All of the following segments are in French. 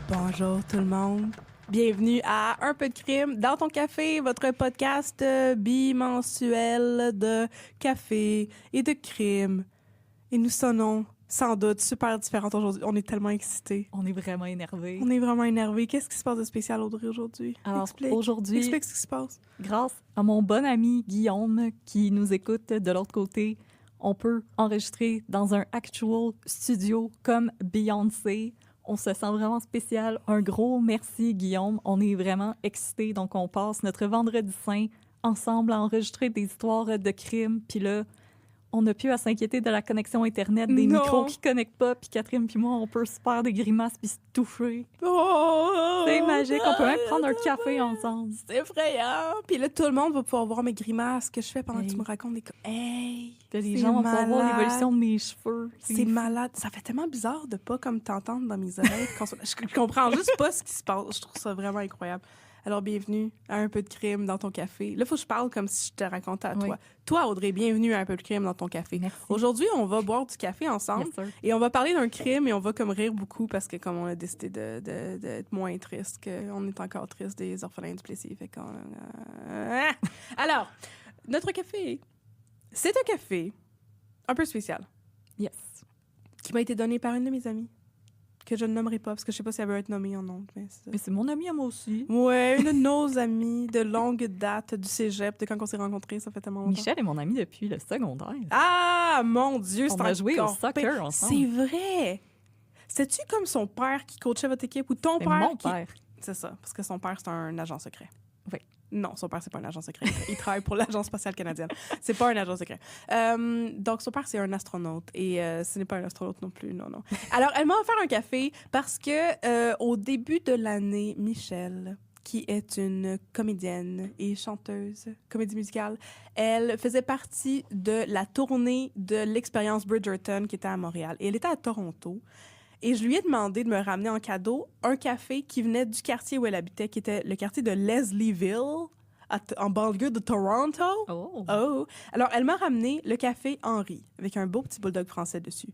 Bonjour tout le monde. Bienvenue à Un peu de crime dans ton café, votre podcast bimensuel de café et de crime. Et nous sonnons sans doute super différentes aujourd'hui. On est tellement excités. On est vraiment énervés. On est vraiment énervés. Qu'est-ce qui se passe de spécial, Audrey, aujourd'hui? Alors, Explique aujourd'hui, ce qui se passe. grâce à mon bon ami Guillaume qui nous écoute de l'autre côté, on peut enregistrer dans un actual studio comme Beyoncé. On se sent vraiment spécial. Un gros merci, Guillaume. On est vraiment excités. Donc, on passe notre vendredi saint ensemble à enregistrer des histoires de crimes. Puis là, on n'a plus à s'inquiéter de la connexion Internet, des Non. micros qui ne connectent pas. Puis Catherine puis moi, on peut se faire des grimaces puis se toucher. Oh, C'est magique. On peut même prendre un café ensemble. C'est effrayant. Puis là, tout le monde va pouvoir voir mes grimaces que je fais pendant que Hey. tu me racontes des... Hey! Les C'est gens vont pouvoir voir malade. l'évolution de mes cheveux. C'est malade. Ça fait tellement bizarre de pas comme t'entendre dans mes oreilles. Je comprends juste pas ce qui se passe. Je trouve ça vraiment incroyable. Alors, bienvenue à Un peu de crime dans ton café. Là, il faut que je parle comme si je te racontais à toi. Oui. Toi, Audrey, bienvenue à Un peu de crime dans ton café. Merci. Aujourd'hui, on va boire du café ensemble Yes, sir. et on va parler d'un crime et on va comme rire beaucoup parce que comme on a décidé d'être moins triste, qu'on est encore triste des orphelins du Plessis. Fait qu'on... Alors, notre café, c'est un café un peu spécial Yes. qui m'a été donné par une de mes amies, que je ne nommerai pas, parce que je sais pas si elle veut être nommée en nom. Mais c'est ça. Mais c'est mon ami à moi aussi. Ouais, une de nos amies de longue date du cégep, de quand on s'est rencontrés, ça fait tellement longtemps. Michel est mon ami depuis le secondaire. Ah, mon Dieu, c'est On a joué au encore soccer pire. ensemble. C'est vrai! C'est-tu comme son père qui coachait votre équipe ou ton C'est père mon qui... père. C'est ça, parce que son père, c'est un agent secret. Oui. Non, son père, c'est pas un agent secret. Il travaille pour l'Agence spatiale canadienne. C'est pas un agent secret. Donc, son père, c'est un astronaute. Et ce n'est pas un astronaute non plus, non. Alors, elle m'a offert un café parce que au début de l'année, Michel, qui est une comédienne et chanteuse, comédie musicale, elle faisait partie de la tournée de l'expérience Bridgerton qui était à Montréal. Et elle était à Toronto. Et je lui ai demandé de me ramener en cadeau un café qui venait du quartier où elle habitait, qui était le quartier de Leslieville, en banlieue de Toronto. Oh. Oh! Alors, elle m'a ramené le café Henri, avec un beau petit bulldog français dessus.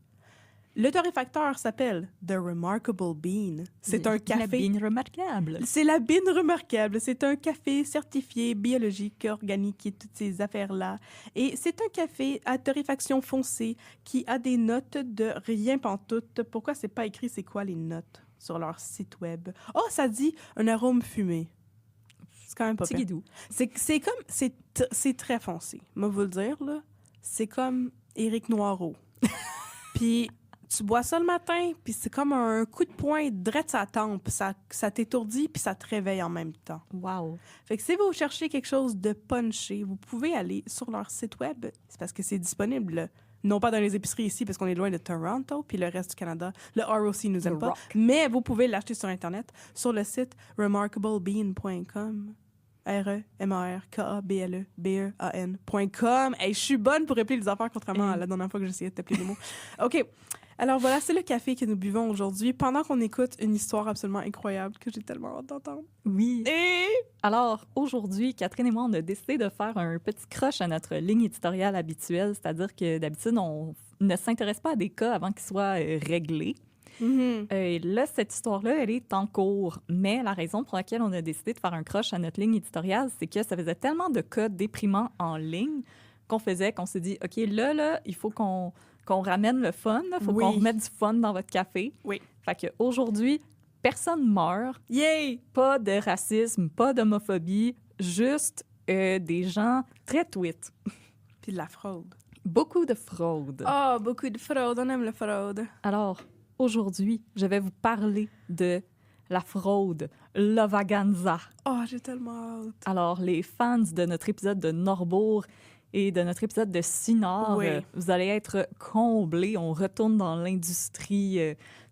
Le torréfacteur s'appelle The Remarkable Bean. C'est un La café... bine remarquable. C'est la bine remarquable. C'est un café certifié, biologique, organique et toutes ces affaires-là. Et c'est un café à torréfaction foncée qui a des notes de rien pantoute. Pourquoi c'est pas écrit c'est quoi les notes sur leur site web? Oh, ça dit un arôme fumé. C'est quand même pas Petit pire. guidou. C'est comme... C'est très foncé. Moi, vous le dire, là. C'est comme Éric Noireau. Puis... Tu bois ça le matin, puis c'est comme un coup de poing direct sur la tempe. Ça t'étourdit, puis ça te réveille en même temps. Wow. Fait que si vous cherchez quelque chose de punché, vous pouvez aller sur leur site web. C'est parce que c'est disponible, non pas dans les épiceries ici, parce qu'on est loin de Toronto, puis le reste du Canada. Le ROC nous aime Le pas. rock. Mais vous pouvez l'acheter sur Internet, sur le site remarkablebean.com. REMARKABLEBEAN.com. Hey, je suis bonne pour appeler les affaires, contrairement à la dernière fois que j'essayais de t'appeler les mots. OK. Alors voilà, c'est le café que nous buvons aujourd'hui pendant qu'on écoute une histoire absolument incroyable que j'ai tellement hâte d'entendre. Oui. Et... Alors, aujourd'hui, Catherine et moi, on a décidé de faire un petit crush à notre ligne éditoriale habituelle, c'est-à-dire que d'habitude, on ne s'intéresse pas à des cas avant qu'ils soient réglés. Et là, cette histoire-là, elle est en cours. Mais la raison pour laquelle on a décidé de faire un crush à notre ligne éditoriale, c'est que ça faisait tellement de cas déprimants en ligne qu'on s'est dit, OK, là, il faut qu'on ramène le fun. Il faut Oui. qu'on remette du fun dans votre café. Oui. Fait qu'aujourd'hui, personne meurt. Yay! Pas de racisme, pas d'homophobie, juste des gens très tweets. Puis de la fraude. Beaucoup de fraude. Oh, beaucoup de fraude. On aime la fraude. Alors, aujourd'hui, je vais vous parler de la fraude, l'Ovaganza. Oh, j'ai tellement hâte. Alors, les fans de notre épisode de Norbourg et de notre épisode de Sinard, Oui. vous allez être comblés. On retourne dans l'industrie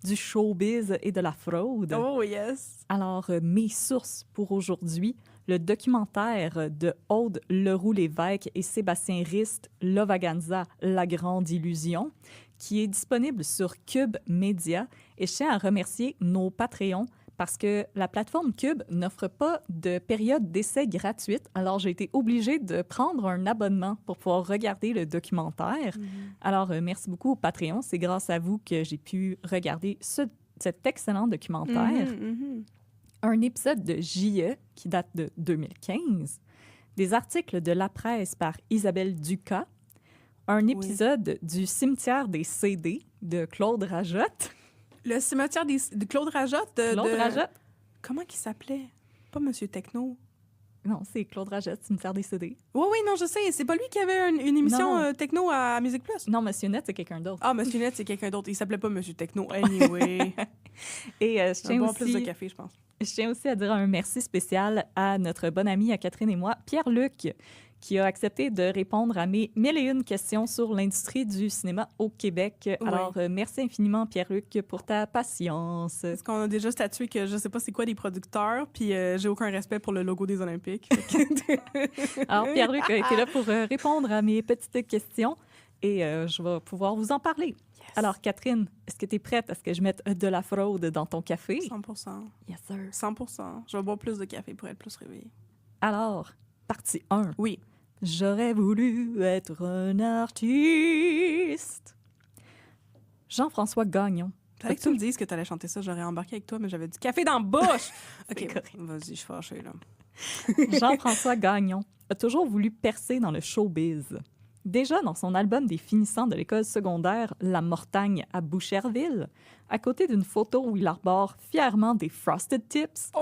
du showbiz et de la fraude. Oh, yes. Alors, mes sources pour aujourd'hui, le documentaire de Aude Leroux-Lévesque et Sébastien Rist, Lovaganza, La Grande Illusion, qui est disponible sur Cube Média. Et je tiens à remercier nos Patreons parce que la plateforme Cube n'offre pas de période d'essai gratuite. Alors, j'ai été obligée de prendre un abonnement pour pouvoir regarder le documentaire. Alors, merci beaucoup aux Patreons. C'est grâce à vous que j'ai pu regarder cet excellent documentaire. Un épisode de J.E. qui date de 2015. Des articles de La Presse par Isabelle Ducas. Un épisode du Cimetière des CD de Claude Rajotte. Le cimetière de Claude Rajotte. Rajotte? Comment il s'appelait? Pas Monsieur Techno. Non, c'est Claude Rajotte, Cimetière des CD. Oui, non, je sais. C'est pas lui qui avait une émission Non. techno à Musique Plus? Non, Monsieur Net, c'est quelqu'un d'autre. Ah, Monsieur Net, c'est quelqu'un d'autre. Il s'appelait pas Monsieur Techno. Anyway. Et je tiens bon aussi... plus de café, je pense. Je tiens aussi à dire un merci spécial à notre bonne amie, à Catherine et moi, Pierre-Luc, qui a accepté de répondre à mes 1001 questions sur l'industrie du cinéma au Québec. Oui. Alors, merci infiniment, Pierre-Luc, pour ta patience. Parce qu'on a déjà statué que je sais pas c'est quoi des producteurs, puis j'ai aucun respect pour le logo des Olympiques. Alors, Pierre-Luc a été là pour répondre à mes petites questions et je vais pouvoir vous en parler. Yes. Alors, Catherine, est-ce que tu es prête à ce que je mette de la fraude dans ton café? 100%. Yes, sir. 100%. Je vais boire plus de café pour être plus réveillée. Alors, partie 1. Oui. J'aurais voulu être un artiste. Jean-François Gagnon. Fallait que tu me dises que tu allais chanter ça, j'aurais embarqué avec toi, mais j'avais du café dans la bouche! OK, correct. Vas-y, je suis fâchée, là. Jean-François Gagnon a toujours voulu percer dans le showbiz. Déjà dans son album des finissants de l'école secondaire La Mortagne à Boucherville, à côté d'une photo où il arbore fièrement des Frosted Tips,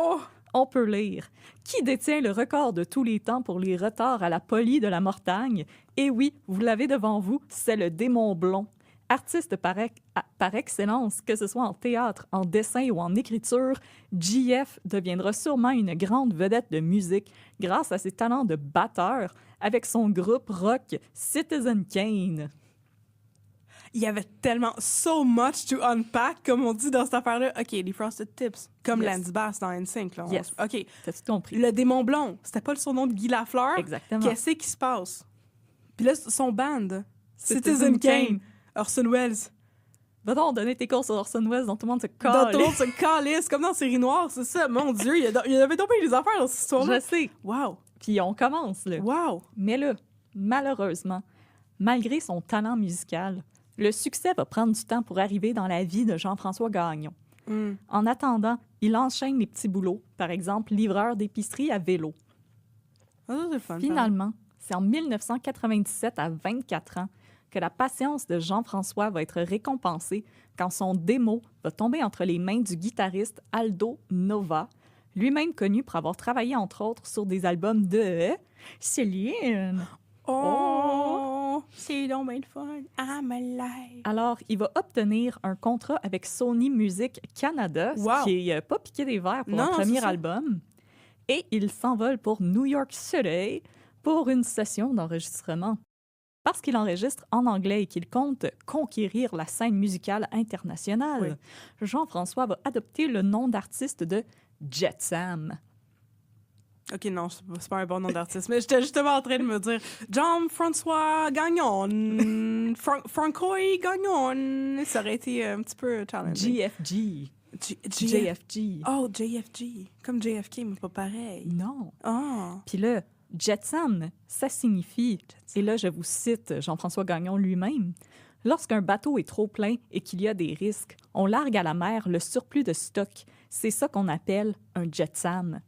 on peut lire « Qui détient le record de tous les temps pour les retards à la polie de la Mortagne? Et oui, vous l'avez devant vous, c'est le démon blond. Artiste par excellence, que ce soit en théâtre, en dessin ou en écriture, JF deviendra sûrement une grande vedette de musique grâce à ses talents de batteur avec son groupe rock Citizen Kane. » Il y avait tellement so much to unpack, comme on dit dans cette affaire-là. OK, les Frosted Tips, comme Lance Bass dans NSYNC. Là, Yes. OK. T'as-tu compris? Le démon blond, c'était pas le surnom de Guy Lafleur. Exactement. Qu'est-ce qui se passe? Puis là, son band, Citizen Kane. Orson Welles. Va donc donner tes cours sur Orson Welles dont tout le monde se Dans colle. tout le monde se calisse, comme dans Série Noire, c'est ça. Mon Dieu, il y avait donc des affaires dans cette histoire-là. Je sais. Wow. Puis on commence, là. Wow. Mais là, malheureusement, malgré son talent musical, le succès va prendre du temps pour arriver dans la vie de Jean-François Gagnon. En attendant, il enchaîne les petits boulots, par exemple livreur d'épicerie à vélo. Ah, c'est le fun. Finalement, c'est en 1997, à 24 ans, que la patience de Jean-François va être récompensée quand son démo va tomber entre les mains du guitariste Aldo Nova, lui-même connu pour avoir travaillé entre autres sur des albums de Céline. Oh, c'est donc bien le fun. I'm alive. Alors, il va obtenir un contrat avec Sony Music Canada, ce qui n'est pas piqué des verres pour un premier album. Et il s'envole pour New York City pour une session d'enregistrement. Parce qu'il enregistre en anglais et qu'il compte conquérir la scène musicale internationale, Jean-François va adopter le nom d'artiste de Jet Sam. OK, non, c'est pas un bon nom d'artiste, mais j'étais justement en train de me dire Jean-François Gagnon, Francois Gagnon, ça aurait été un petit peu challenging. JFG. JFG. Oh, JFG. Comme JFK, mais pas pareil. Non. Ah. Puis là, Jetsam, ça signifie, et là je vous cite Jean-François Gagnon lui-même, « Lorsqu'un bateau est trop plein et qu'il y a des risques, on largue à la mer le surplus de stock. C'est ça qu'on appelle un Jetsam. »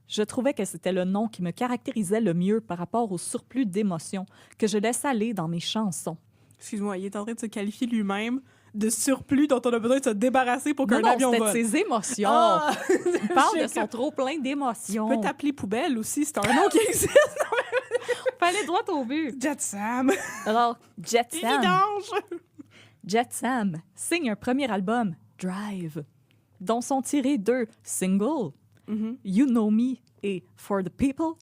Je trouvais que c'était le nom qui me caractérisait le mieux par rapport au surplus d'émotions que je laisse aller dans mes chansons. Excuse-moi, il est en train de se qualifier lui-même de surplus dont on a besoin de se débarrasser pour qu'un avion vole. Non, c'était de ses émotions. Ah! Il parle de son trop-plein d'émotions. Tu peux t'appeler poubelle aussi, c'est un nom qui existe. On peut aller droit au but. Jetsam. Alors, Jetsam. Vidange. Jetsam signe un premier album, Drive, dont sont tirés 2 singles, You Know Me et For the People,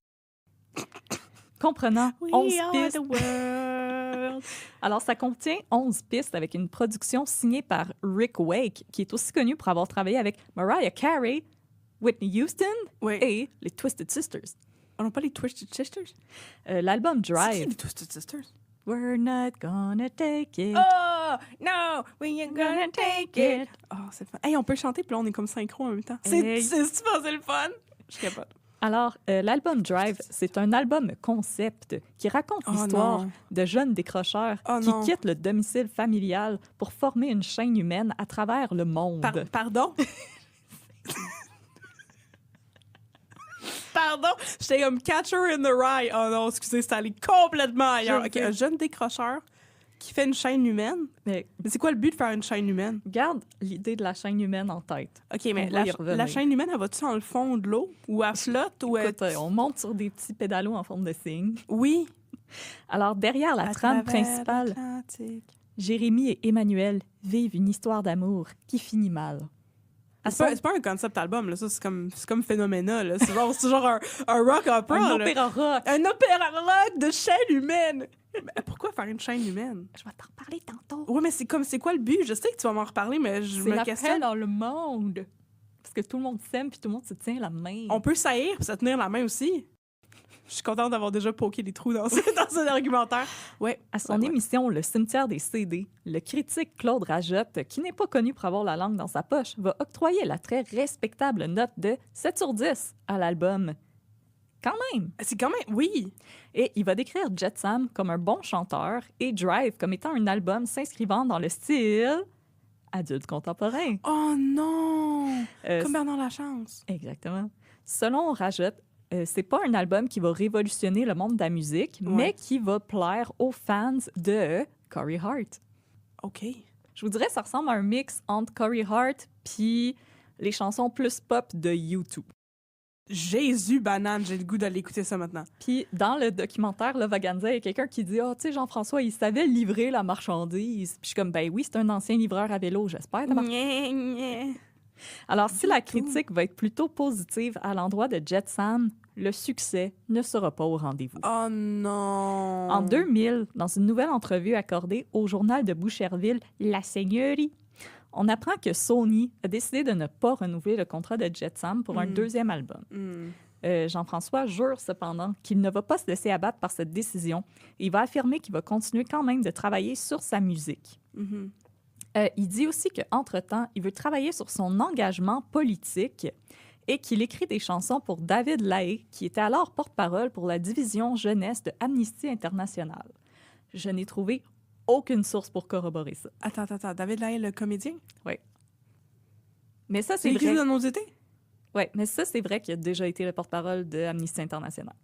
comprenant 11 pistes. Alors, ça contient 11 pistes avec une production signée par Rick Wake, qui est aussi connu pour avoir travaillé avec Mariah Carey, Whitney Houston et les Twisted Sisters. On n'a pas les Twisted Sisters? L'album C'est qui Drive. les Twisted Sisters? We're not gonna take it. Oh, no, we ain't gonna take it. Oh, c'est fun. Hey, on peut chanter, puis là, on est comme synchro en même temps. Hey. C'est le fun. Je capote. Alors, l'album Drive, c'est un album concept qui raconte l'histoire non. de jeunes décrocheurs qui non. quittent le domicile familial pour former une chaîne humaine à travers le monde. Pardon? Pardon? J'étais comme Catcher in the Rye. Oh non, excusez, c'est allé complètement ailleurs. OK, un jeune décrocheur qui fait une chaîne humaine. Mais c'est quoi le but de faire une chaîne humaine? Garde l'idée de la chaîne humaine en tête. OK, mais On va y revenir. la chaîne humaine, elle va-tu dans le fond de l'eau? Ou elle flotte? Ou Écoute, on monte sur des petits pédalos en forme de cygne. Oui. Alors, derrière la trame principale, Jérémy et Emmanuel vivent une histoire d'amour qui finit mal. C'est pas un concept album, là. Ça, c'est comme Phénoména, là. C'est genre un rock opera, Un là. opéra rock. Un opéra rock de chaîne humaine. Mais pourquoi faire une chaîne humaine? Je vais t'en reparler tantôt. Oui, mais c'est quoi le but? Je sais que tu vas m'en reparler, mais je C'est me la questionne. paix dans le monde. Parce que tout le monde s'aime puis tout le monde se tient la main. On peut saillir et se tenir la main aussi. Je suis contente d'avoir déjà poké des trous dans cet argumentaire. Ouais. À son émission Le cimetière des CD, le critique Claude Rajotte, qui n'est pas connu pour avoir la langue dans sa poche, va octroyer la très respectable note de 7 sur 10 à l'album. Quand même! C'est quand même... Oui! Et il va décrire Jet Sam comme un bon chanteur et Drive comme étant un album s'inscrivant dans le style adulte contemporain. Oh non! Comme Bernard Lachance. Exactement. Selon Rajotte, c'est pas un album qui va révolutionner le monde de la musique, mais qui va plaire aux fans de Corey Hart. OK. Je vous dirais, ça ressemble à un mix entre Corey Hart puis les chansons plus pop de U2. Jésus banane, j'ai le goût d'aller écouter ça maintenant. Puis dans le documentaire, là, Vaganza, il y a quelqu'un qui dit « Ah, tu sais, Jean-François, il savait livrer la marchandise. » Puis je suis comme « Ben oui, c'est un ancien livreur à vélo, j'espère. » Alors, si la critique va être plutôt positive à l'endroit de Jet Sam, le succès ne sera pas au rendez-vous. Oh non! En 2000, dans une nouvelle entrevue accordée au journal de Boucherville, La Seigneurie, on apprend que Sony a décidé de ne pas renouveler le contrat de Jet Sam pour un deuxième album. Jean-François jure cependant qu'il ne va pas se laisser abattre par cette décision. Il va affirmer qu'il va continuer quand même de travailler sur sa musique. Il dit aussi qu'entre-temps, il veut travailler sur son engagement politique et qu'il écrit des chansons pour David Lahaye, qui était alors porte-parole pour la division jeunesse de Amnesty International. Je n'ai trouvé aucune source pour corroborer ça. Attends. David Lahaye, le comédien? Oui. Mais ça, C'est c'est écrit vrai. dans nos étés? Oui, mais ça, c'est vrai qu'il a déjà été le porte-parole de Amnesty International.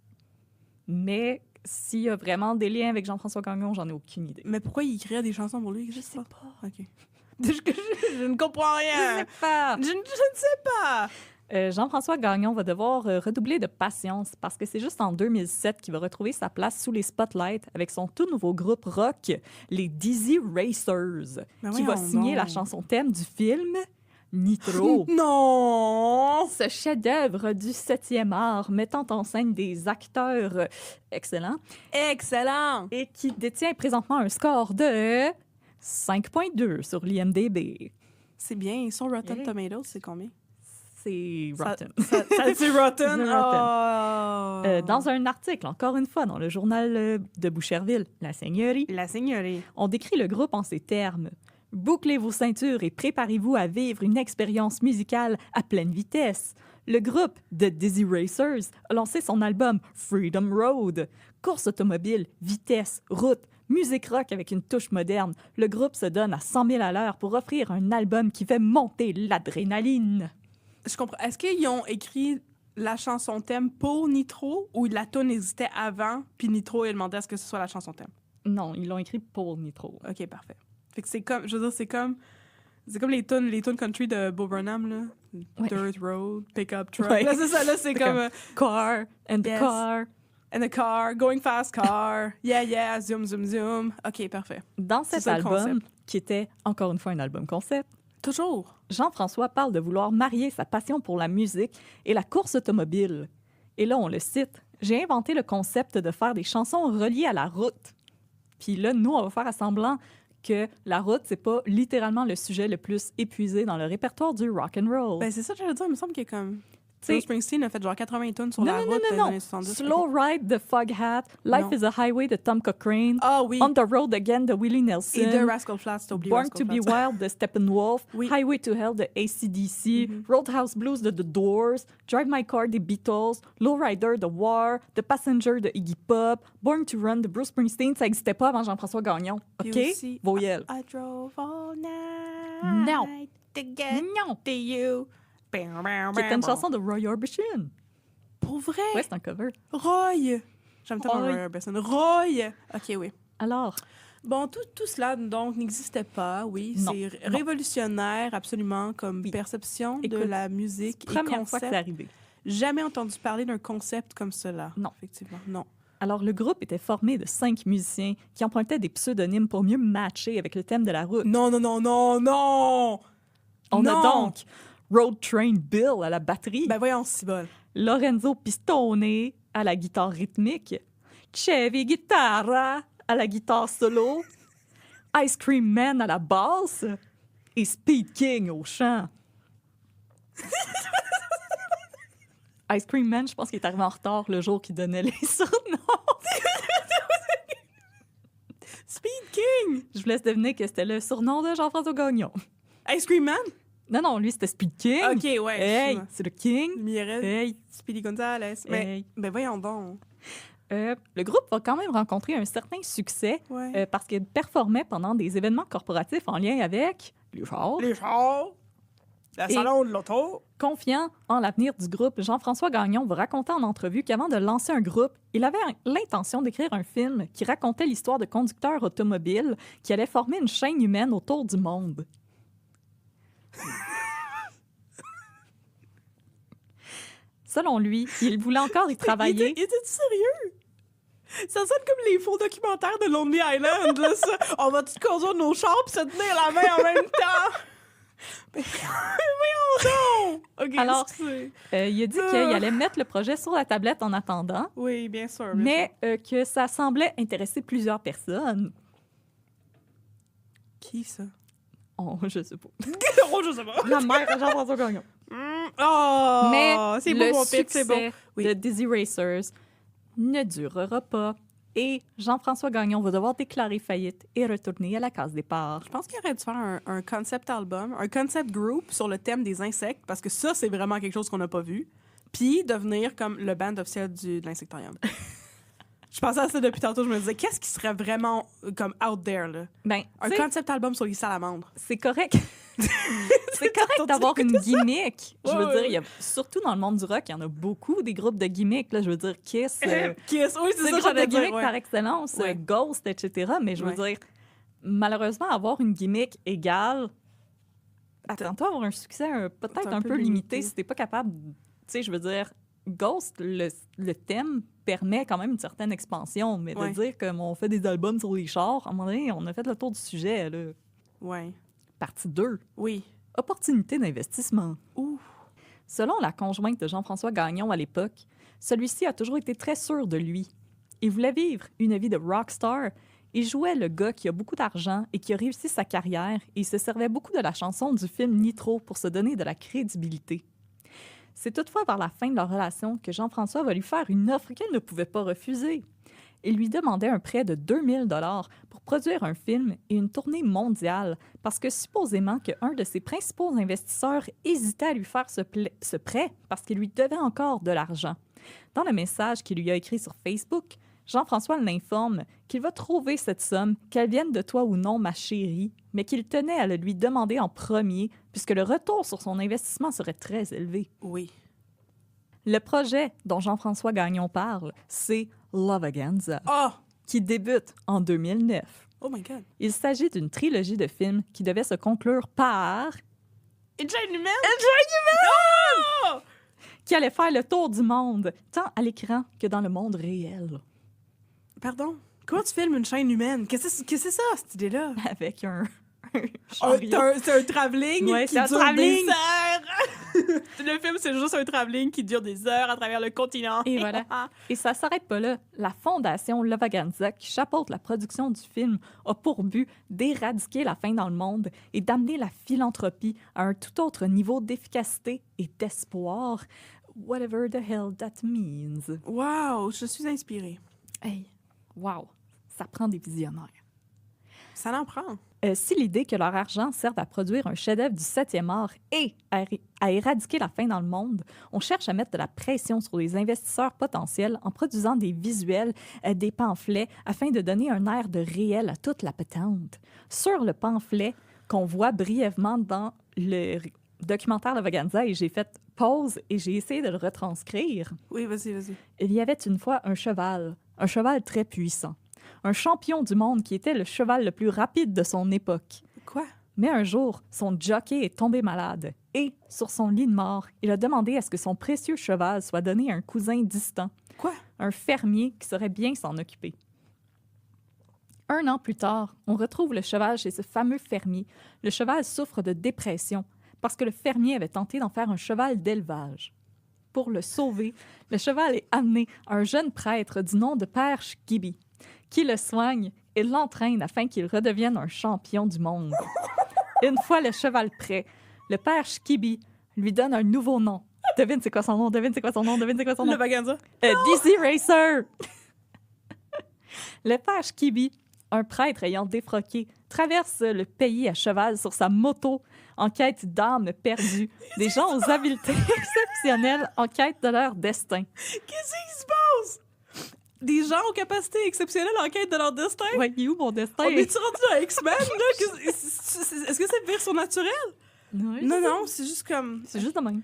Mais s'il y a vraiment des liens avec Jean-François Gagnon, j'en ai aucune idée. Mais pourquoi il écrirait des chansons pour lui? Je sais pas. OK. Je ne comprends rien. Je sais pas. Je ne sais pas. Jean-François Gagnon va devoir redoubler de patience parce que c'est juste en 2007 qu'il va retrouver sa place sous les spotlights avec son tout nouveau groupe rock, les Dizzy Racers, qui va signer la chanson thème du film Nitro. Non! Ce chef-d'œuvre du 7e art mettant en scène des acteurs excellents. Excellent! Et qui détient présentement un score de 5.2 sur l'IMDb. C'est bien. Son Rotten Tomatoes, c'est combien? C'est Rotten. C'est Rotten? C'est Oh. Dans un article, encore une fois, dans le journal de Boucherville, La Seigneurie, La Seigneurie. on décrit le groupe en ces termes. Bouclez vos ceintures et préparez-vous à vivre une expérience musicale à pleine vitesse. Le groupe The Dizzy Racers a lancé son album Freedom Road. Course automobile, vitesse, route, musique rock avec une touche moderne. Le groupe se donne à 100 000 à l'heure pour offrir un album qui fait monter l'adrénaline. Je comprends. Est-ce qu'ils ont écrit la chanson thème pour Nitro ou la tune existait avant, puis Nitro a demandé à ce que ce soit la chanson thème? Non, ils l'ont écrit pour Nitro. OK, parfait. Fait que c'est comme, je veux dire, c'est comme les tunes country de Bo Burnham, là. Ouais. Dirt Road, Pickup Truck. Ouais. Là, c'est ça, là, c'est comme... Car and the Yes. car. And a car, going fast car. Yeah, zoom, zoom, zoom. OK, parfait. Dans C'est cet ça, le album, concept. qui était encore une fois un album concept, Toujours. Jean-François parle de vouloir marier sa passion pour la musique et la course automobile. Et là, on le cite, « J'ai inventé le concept de faire des chansons reliées à la route. » Puis là, nous, on va faire à semblant que la route, c'est pas littéralement le sujet le plus épuisé dans le répertoire du rock and roll. Ben, c'est ça que j'allais dire. Il me semble qu'il y a comme... Bruce Springsteen a fait genre 80 tonnes sur la route dans les années 70. Slow Ride de Foghat, Life is a Highway de Tom Cochrane, oui. On the Road Again de Willie Nelson, Et de Rascal Flatts, t'as oublié Born Rascal to be Flatts. Wild de Steppenwolf, Oui. Highway to Hell de AC/DC, Roadhouse Blues de The Doors, Drive My Car des Beatles, Lowrider de War, The Passenger de Iggy Pop, Born to Run de Bruce Springsteen. Ça n'existait pas avant Jean-François Gagnon. Puis OK? aussi, Voyelle. I drove all night Non. to get Non. to you. Qui était une chanson de Roy Orbison. Pour vrai? Ouais, c'est un cover. Roy! J'aime tellement Roy. Roy Orbison. Roy! OK, oui. Alors, Bon, tout cela, donc, n'existait pas, oui. Non. C'est révolutionnaire, absolument, comme Oui. perception de Écoute, la musique et première fois que c'est concept. arrivé. Jamais entendu parler d'un concept comme cela. Non. Effectivement, non. Alors, le groupe était formé de 5 musiciens qui empruntaient des pseudonymes pour mieux matcher avec le thème de la route. Non, non, non, non, non! On non! a donc Road Train Bill à la batterie, Ben voyons, c'est bol. Lorenzo Pistone à la guitare rythmique, Chevy Guitarra à la guitare solo, Ice Cream Man à la basse et Speed King au chant. Ice Cream Man, je pense qu'il est arrivé en retard le jour qu'il donnait les surnoms. Speed King! Je vous laisse deviner que c'était le surnom de Jean-François Gagnon. Ice Cream Man? Non, lui, c'était Speed King. OK, ouais. Hey, excuse-moi. c'est le King. Mirel, Hey, Speedy Gonzalez. Mais, hey. ben voyons donc. Le groupe va quand même rencontrer un certain succès Ouais. parce qu'il performait pendant des événements corporatifs en lien avec les chars. Les chars, le Et- salon de l'auto. Confiant en l'avenir du groupe, Jean-François Gagnon va raconter en entrevue qu'avant de lancer un groupe, il avait l'intention d'écrire un film qui racontait l'histoire de conducteurs automobiles qui allaient former une chaîne humaine autour du monde. Selon lui, il voulait encore y travailler. Était-tu sérieux? Ça sonne comme les faux documentaires de Lonely Island, là, ça. On va tous conduire nos chars pis se tenir la main en même temps. Mais voyons donc! OK, Alors, excusez. Il a dit qu'il allait mettre le projet sur la tablette en attendant, Oui, bien sûr. mais que ça semblait intéresser plusieurs personnes. Qui, ça? Oh, je sais pas. Oh, je sais pas. La mère de Jean-François Gagnon. Oh! Mais c'est le beau, mon pitch, c'est succès bon. Oui. de Dizzy Racers ne durera pas et Jean-François Gagnon va devoir déclarer faillite et retourner à la case départ. Je pense qu'il aurait dû faire un concept album, un concept group sur le thème des insectes, parce que ça, c'est vraiment quelque chose qu'on n'a pas vu. Puis devenir comme le band officiel de l'insectarium. Je pensais à ça depuis tantôt, je me disais, qu'est-ce qui serait vraiment comme out there, là? Ben, Un tu sais, concept album sur les salamandres. c'est correct. C'est correct d'avoir une gimmick. Je veux Ouais, dire, il y a, surtout dans le monde du rock, il y en a beaucoup des groupes de gimmicks. Là, je veux dire, Kiss, Kiss, oui, c'est c'est le ça que groupe de j'allais dire. gimmicks Ouais. par excellence, Ouais. Ghost, etc. Mais je veux Ouais. dire, malheureusement, avoir une gimmick égale, attends-toi à avoir un succès peut-être C'est un, un peu peu limité limité. si t'es pas capable. Tu sais, je veux dire, Ghost, le thème permet quand même une certaine expansion, mais Ouais. de dire qu'on fait des albums sur les chars, à un moment donné, on a fait le tour du sujet, là. Ouais. Partie 2. Oui. Opportunité d'investissement. Ouh. Selon la conjointe de Jean-François Gagnon à l'époque, celui-ci a toujours été très sûr de lui. Il voulait vivre une vie de rockstar. Il jouait le gars qui a beaucoup d'argent et qui a réussi sa carrière et il se servait beaucoup de la chanson du film Nitro pour se donner de la crédibilité. C'est toutefois vers la fin de leur relation que Jean-François va lui faire une offre qu'elle ne pouvait pas refuser. Il lui demandait un prêt de 2000 $ pour produire un film et une tournée mondiale parce que supposément qu'un de ses principaux investisseurs hésitait à lui faire ce prêt parce qu'il lui devait encore de l'argent. Dans le message qu'il lui a écrit sur Facebook, Jean-François l'informe qu'il va trouver cette somme, qu'elle vienne de toi ou non, ma chérie, mais qu'il tenait à le lui demander en premier puisque le retour sur son investissement serait très élevé. Oui. Le projet dont Jean-François Gagnon parle, c'est Lovaganza, Oh! qui débute en 2009. Oh my God. Il s'agit d'une trilogie de films qui devait se conclure par... Une chaîne humaine? Oh! qui allait faire le tour du monde, tant à l'écran que dans le monde réel, Pardon? Comment tu filmes une chaîne humaine? Qu'est-ce que c'est ça, cette idée-là? avec un Oh, chariot. c'est un travelling Ouais, qui c'est un dure travelling. des heures. Le film, c'est juste un travelling qui dure des heures à travers le continent. Et voilà. Et ça s'arrête pas là. La fondation Lovaganza, qui chapeaute la production du film, a pour but d'éradiquer la faim dans le monde et d'amener la philanthropie à un tout autre niveau d'efficacité et d'espoir. Whatever the hell that means. Wow, je suis inspirée. Hey, wow, ça prend des visionnaires. Ça en prend. Si l'idée que leur argent serve à produire un chef-d'œuvre du 7e art et à éradiquer la faim dans le monde, on cherche à mettre de la pression sur les investisseurs potentiels en produisant des visuels, des pamphlets, afin de donner un air de réel à toute la patente. Sur le pamphlet qu'on voit brièvement dans le documentaire Lavaganza, et j'ai fait pause et j'ai essayé de le retranscrire, Oui, vas-y. il y avait une fois un cheval très puissant. Un champion du monde qui était le cheval le plus rapide de son époque. Quoi? Mais un jour, son jockey est tombé malade et, sur son lit de mort, il a demandé à ce que son précieux cheval soit donné à un cousin distant. Quoi? Un fermier qui saurait bien s'en occuper. 1 an plus tard, on retrouve le cheval chez ce fameux fermier. Le cheval souffre de dépression parce que le fermier avait tenté d'en faire un cheval d'élevage. Pour le sauver, le cheval est amené à un jeune prêtre du nom de Père Shkibi, qui le soigne et l'entraîne afin qu'il redevienne un champion du monde. Une fois le cheval prêt, le Père Shkibi lui donne un nouveau nom. Devine c'est quoi son nom? Le Vaganza? DC Racer! Le Père Shkibi, un prêtre ayant défroqué, traverse le pays à cheval sur sa moto en quête d'âmes perdues, des gens aux habiletés exceptionnelles en quête de leur destin. Qu'est-ce qui se passe? Des gens aux capacités exceptionnelles en quête de leur destin? Ouais, il est où mon destin? On est-tu rendu à X-Men, là? Est-ce que c'est version naturelle? Non, c'est juste comme... C'est juste de même.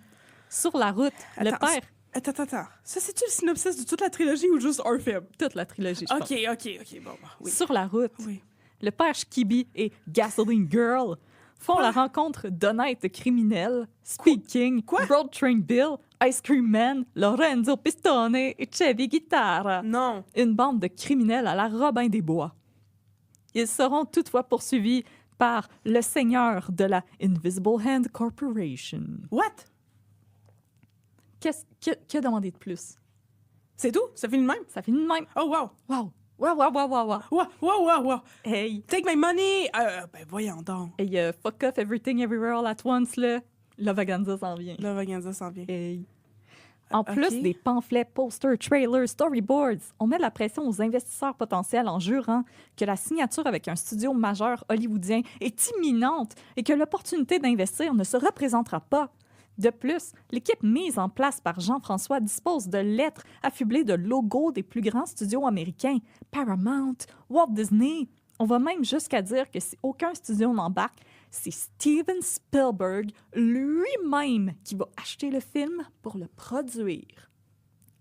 Sur la route, le Attends, père... Attends. Ça, c'est-tu le synopsis de toute la trilogie ou juste un film? Toute la trilogie, je pense. OK, bon, oui. Sur la route, Oui. le père Shkibi et Gasoline Girl font la rencontre d'honnêtes criminels, Speed King, Quoi? Road Train Bill, Ice Cream Man, Lorenzo Pistone et Chevy Guitarra. Non. Une bande de criminels à la Robin des Bois. Ils seront toutefois poursuivis par le seigneur de la Invisible Hand Corporation. What? Que demander de plus? C'est tout? Ça finit de même? Ça finit de même. Oh, wow. Wow! Wow! Wow. Hey! Take my money! Ben, voyons donc. Hey, fuck off everything everywhere all at once, là. La Vaganza s'en vient. Le Vaganza s'en vient. Hey. En OK. plus des pamphlets, posters, trailers, storyboards, on met de la pression aux investisseurs potentiels en jurant que la signature avec un studio majeur hollywoodien est imminente et que l'opportunité d'investir ne se représentera pas. De plus, l'équipe mise en place par Jean-François dispose de lettres affublées de logos des plus grands studios américains, Paramount, Walt Disney. On va même jusqu'à dire que si aucun studio n'embarque, c'est Steven Spielberg lui-même qui va acheter le film pour le produire.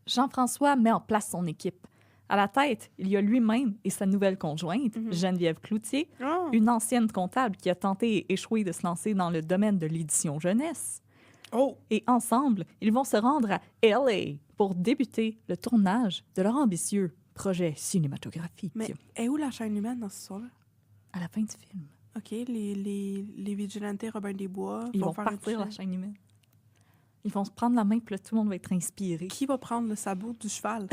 Jean-François met en place son équipe. À la tête, il y a lui-même et sa nouvelle conjointe, Geneviève Cloutier, Oh. une ancienne comptable qui a tenté et échoué de se lancer dans le domaine de l'édition jeunesse. Oh. Et ensemble, ils vont se rendre à LA pour débuter le tournage de leur ambitieux projet cinématographique. Mais est où la chaîne humaine dans ce soir-là? À la fin du film, OK, les vigilantes Robin des Bois ils vont faire partir une la chaîne humaine. Ils vont se prendre la main, puis là, tout le monde va être inspiré. Qui va prendre le sabot du cheval?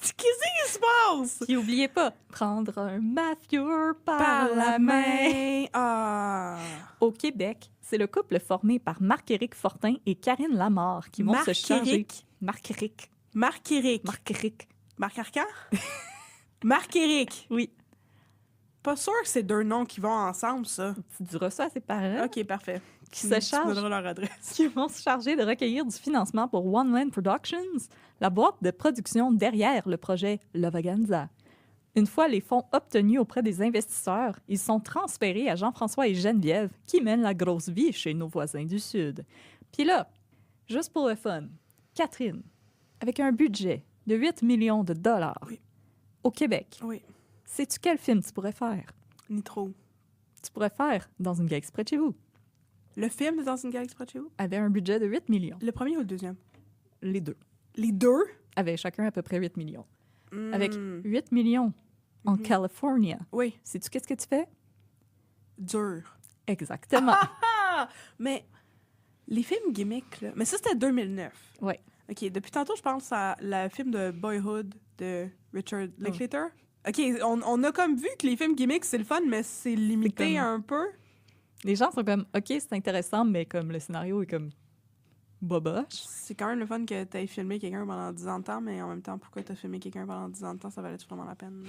Qu'est-ce qui se passe? Puis oubliez pas, prendre un mafieux Par la main. Ah. Au Québec, c'est le couple formé par Marc-Éric Fortin et Karine Lamarre qui vont se charger... Marc-Éric? Marc-Éric. Marc-Éric. Marc Arcan? Marc-Éric. Oui. Pas sûr que c'est deux noms qui vont ensemble, ça. Tu diras ça à ses parents OK, parfait. qui se Tu chargent... me donneras leur adresse. qui vont se charger de recueillir du financement pour One Land Productions, la boîte de production derrière le projet Lavaganza. Une fois les fonds obtenus auprès des investisseurs, ils sont transférés à Jean-François et Geneviève, qui mènent la grosse vie chez nos voisins du Sud. Puis là, juste pour le fun, Catherine, avec un budget de 8 millions de dollars Oui. au Québec, Oui, sais-tu quel film tu pourrais faire? ni trop. Tu pourrais faire dans une galaxie près de chez vous. Le film est dans une galaxie près de chez vous? Avait un budget de 8 millions. Le premier ou le deuxième? Les deux Les deux? avaient chacun à peu près 8 millions. Hmm. Avec 8 millions en Californie, Oui, sais-tu qu'est-ce que tu fais? dur. Exactement. Ah! Mais les films gimmicks, là... Mais ça, c'était 2009. Ouais. OK, depuis tantôt, je pense à le film de Boyhood de Richard Linklater. OK, on a comme vu que les films gimmicks, c'est le fun, mais c'est limité comme- un peu. Les gens sont comme, OK, c'est intéressant, mais comme le scénario est comme boboche. C'est quand même le fun que tu aies filmé quelqu'un pendant 10 ans de temps, mais en même temps, pourquoi tu as filmé quelqu'un pendant 10 ans de temps, ça valait vraiment la peine?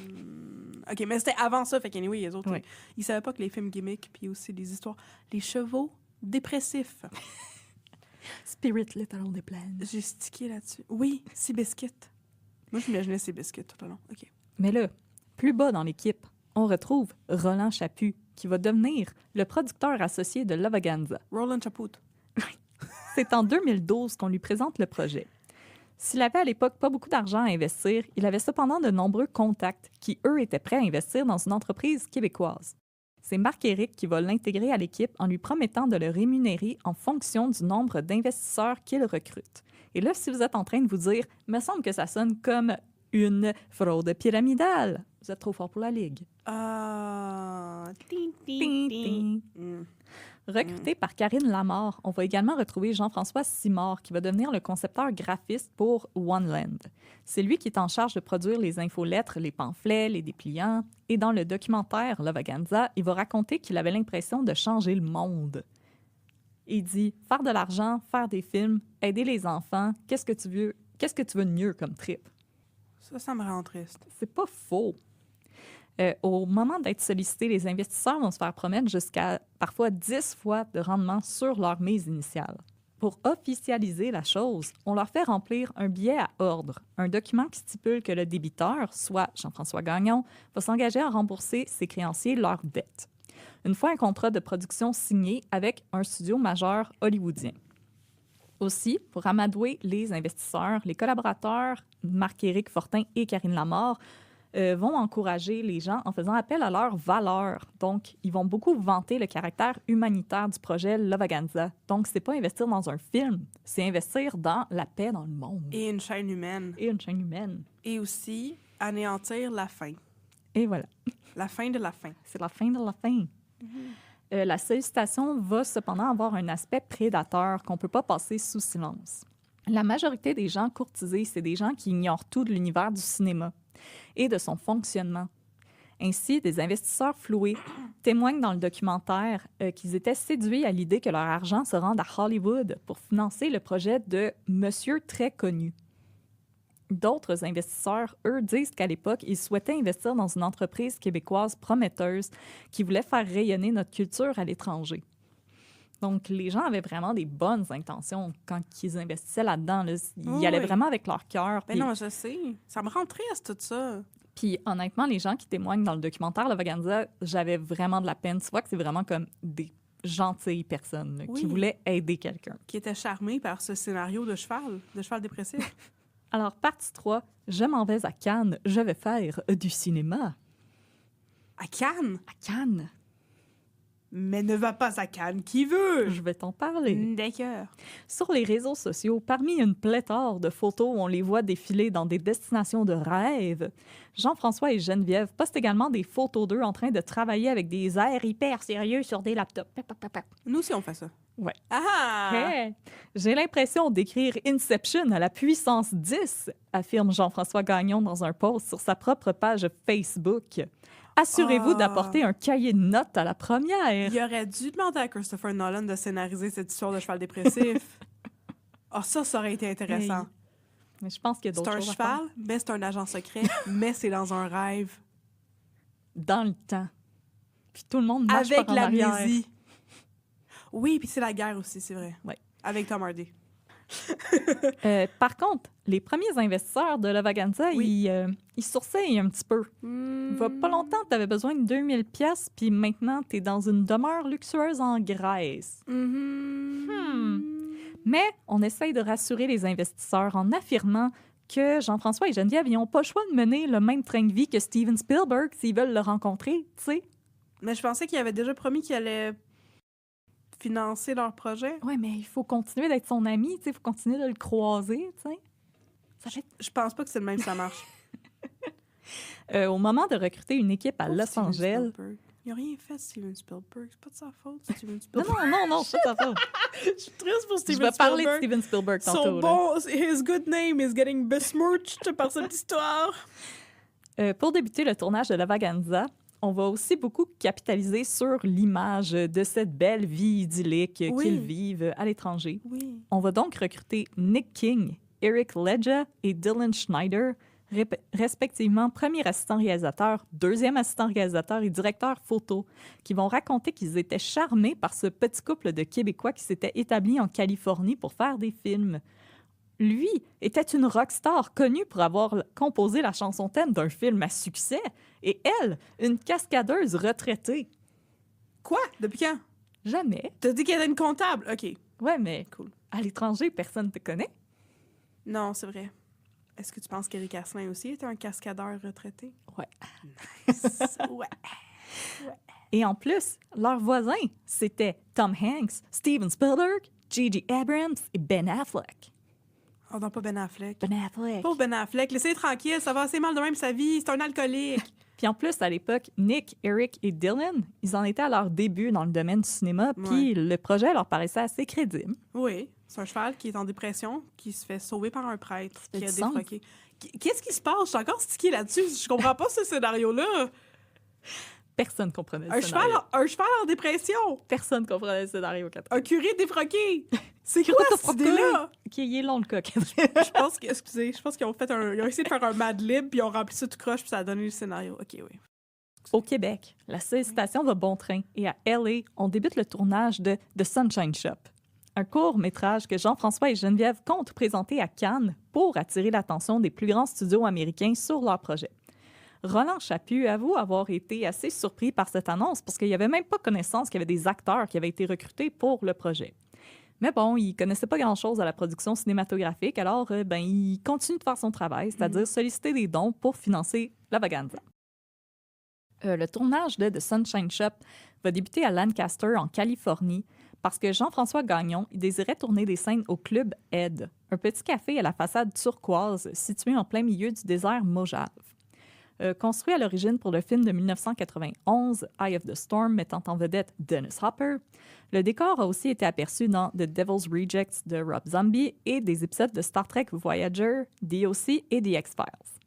OK, mais c'était avant ça, fait qu'anyway, les autres, Oui. ils savaient pas que les films gimmicks, puis aussi les histoires, les chevaux dépressifs. Spirit, le talon des plaines. J'ai stické là-dessus. Oui, Seabiscuit. Moi, je m'imaginais Seabiscuit tout le long. OK. Mais là, plus bas dans l'équipe, on retrouve Roland Chaput, qui va devenir le producteur associé de Lavaganza. Roland Chaput. C'est en 2012 qu'on lui présente le projet. S'il avait à l'époque pas beaucoup d'argent à investir, il avait cependant de nombreux contacts qui, eux, étaient prêts à investir dans une entreprise québécoise. C'est Marc-Éric qui va l'intégrer à l'équipe en lui promettant de le rémunérer en fonction du nombre d'investisseurs qu'il recrute. Et là, si vous êtes en train de vous dire « me semble que ça sonne comme une fraude pyramidale », vous êtes trop fort pour la Ligue. Ting, ting, ting. Recruté par Karine Lamarre, on va également retrouver Jean-François Simard, qui va devenir le concepteur graphiste pour OneLand. C'est lui qui est en charge de produire les infolettres, les pamphlets, les dépliants. Et dans le documentaire Lavaganza, il va raconter qu'il avait l'impression de changer le monde. Il dit « Faire de l'argent, faire des films, aider les enfants, qu'est-ce que tu veux de mieux comme trip? » Ça me rend triste. C'est pas faux. Au moment d'être sollicité, les investisseurs vont se faire promettre jusqu'à parfois 10 fois de rendement sur leur mise initiale. Pour officialiser la chose, on leur fait remplir un billet à ordre, un document qui stipule que le débiteur, soit Jean-François Gagnon, va s'engager à rembourser ses créanciers leurs dettes. Une fois un contrat de production signé avec un studio majeur hollywoodien. Aussi, pour amadouer les investisseurs, les collaborateurs Marc-Éric Fortin et Karine Lamarre vont encourager les gens en faisant appel à leurs valeurs. Donc, ils vont beaucoup vanter le caractère humanitaire du projet Lavaganza. Donc, c'est pas investir dans un film, c'est investir dans la paix dans le monde. Et une chaîne humaine. Et une chaîne humaine. Et aussi, anéantir la faim. Et voilà. La fin de la faim. C'est la fin de la fin. La sollicitation va cependant avoir un aspect prédateur qu'on ne peut pas passer sous silence. La majorité des gens courtisés, c'est des gens qui ignorent tout de l'univers du cinéma et de son fonctionnement. Ainsi, des investisseurs floués témoignent dans le documentaire qu'ils étaient séduits à l'idée que leur argent se rende à Hollywood pour financer le projet de Monsieur très connu. D'autres investisseurs, eux, disent qu'à l'époque, ils souhaitaient investir dans une entreprise québécoise prometteuse qui voulait faire rayonner notre culture à l'étranger. Donc, les gens avaient vraiment des bonnes intentions quand ils investissaient là-dedans. Là. Ils allaient vraiment avec leur cœur. Ben non, je sais. Ça me rend triste, tout ça. Puis, honnêtement, les gens qui témoignent dans le documentaire Lavaganza, j'avais vraiment de la peine. Tu vois que c'est vraiment comme des gentilles personnes là, qui voulaient aider quelqu'un. Qui étaient charmées par ce scénario de cheval dépressif. Alors, partie 3, je m'en vais à Cannes, je vais faire du cinéma. À Cannes? À Cannes? Mais ne va pas à Cannes, qui veut? Je vais t'en parler. D'accord. Sur les réseaux sociaux, parmi une pléthore de photos où on les voit défiler dans des destinations de rêve, Jean-François et Geneviève postent également des photos d'eux en train de travailler avec des airs hyper sérieux sur des laptops. Nous aussi, on fait ça. Ouais. Ah! Hey! J'ai l'impression d'écrire Inception à la puissance 10, affirme Jean-François Gagnon dans un post sur sa propre page Facebook. Assurez-vous d'apporter un cahier de notes à la première. Il aurait dû demander à Christopher Nolan de scénariser cette histoire de cheval dépressif. Ça aurait été intéressant. Hey. Mais je pense qu'il y a d'autres choses. C'est un cheval, mais c'est un agent secret, mais c'est dans un rêve. Dans le temps. Puis tout le monde marche avec par en arrière. l'amnésie. Oui, puis c'est la guerre aussi, c'est vrai. Ouais. Avec Tom Hardy. Par contre, les premiers investisseurs de Lavaganza, ils sourcillent un petit peu. Il va pas longtemps, tu avais besoin de 2000 pièces, puis maintenant, tu es dans une demeure luxueuse en Grèce. Mais on essaye de rassurer les investisseurs en affirmant que Jean-François et Geneviève n'ont pas le choix de mener le même train de vie que Steven Spielberg s'ils veulent le rencontrer, tu sais. Mais je pensais qu'il avait déjà promis qu'il allait financer leur projet. Oui, mais il faut continuer d'être son ami, il faut continuer de le croiser, tu sais. Je pense pas que c'est le même ça marche. Au moment de recruter une équipe à Los Angeles... Il n'a rien fait, Steven Spielberg. C'est pas de sa faute, Steven Spielberg. Non, c'est pas sa faute. Je suis triste pour Steven Spielberg. Je vais parler de Steven Spielberg tantôt. His good name is getting besmirched par cette histoire. Pour débuter le tournage de Lavaganza, On va aussi beaucoup capitaliser sur l'image de cette belle vie idyllique qu'ils vivent à l'étranger. Oui. On va donc recruter Nick King, Eric Ledja et Dylan Schneider, respectivement premier assistant réalisateur, deuxième assistant réalisateur et directeur photo, qui vont raconter qu'ils étaient charmés par ce petit couple de Québécois qui s'était établi en Californie pour faire des films. Lui était une rockstar connue pour avoir composé la chanson thème d'un film à succès, et elle, une cascadeuse retraitée. Quoi? Depuis quand? Jamais. T'as dit qu'elle était une comptable? OK. Ouais, mais Cool. à l'étranger, personne ne te connaît. Non, c'est vrai. Est-ce que tu penses qu'Éric Asselin aussi était un cascadeur retraité? Ouais. Nice. Ouais. Et en plus, leurs voisins, c'était Tom Hanks, Steven Spielberg, J.J. Abrams et Ben Affleck. Oh non, pas Ben Affleck. Ben Affleck. Pauvre Ben Affleck. Laissez-le tranquille, ça va assez mal de même sa vie. C'est un alcoolique. Puis en plus, à l'époque, Nick, Eric et Dylan, ils en étaient à leur début dans le domaine du cinéma, puis le projet leur paraissait assez crédible. Oui, c'est un cheval qui est en dépression, qui se fait sauver par un prêtre, qui a du sens. défroqué. Qu'est-ce qui se passe? Je suis encore stické là-dessus. Je comprends pas ce scénario-là. Personne comprenait le scénario. Un cheval en dépression. Personne comprenait le scénario. Un curé défroqué. C'est quoi cette idée-là? OK, il est long, le coq. Je pense qu'ils ont essayé de faire un Mad Lib, puis ils ont rempli ça tout croche, puis ça a donné le scénario. OK, oui. Au Québec, la sollicitation va bon train et à LA, on débute le tournage de The Sunshine Shop, un court-métrage que Jean-François et Geneviève comptent présenter à Cannes pour attirer l'attention des plus grands studios américains sur leur projet. Roland Chaput avoue avoir été assez surpris par cette annonce parce qu'il n'avait même pas connaissance qu'il y avait des acteurs qui avaient été recrutés pour le projet. Mais bon, il connaissait pas grand-chose à la production cinématographique, alors il continue de faire son travail, c'est-à-dire solliciter des dons pour financer la Vaganza. Le tournage de The Sunshine Shop va débuter à Lancaster, en Californie, parce que Jean-François Gagnon désirait tourner des scènes au Club Ed, un petit café à la façade turquoise situé en plein milieu du désert Mojave. Construit à l'origine pour le film de 1991, Eye of the Storm, mettant en vedette Dennis Hopper, le décor a aussi été aperçu dans The Devil's Rejects de Rob Zombie et des épisodes de Star Trek Voyager, DOC et The X-Files.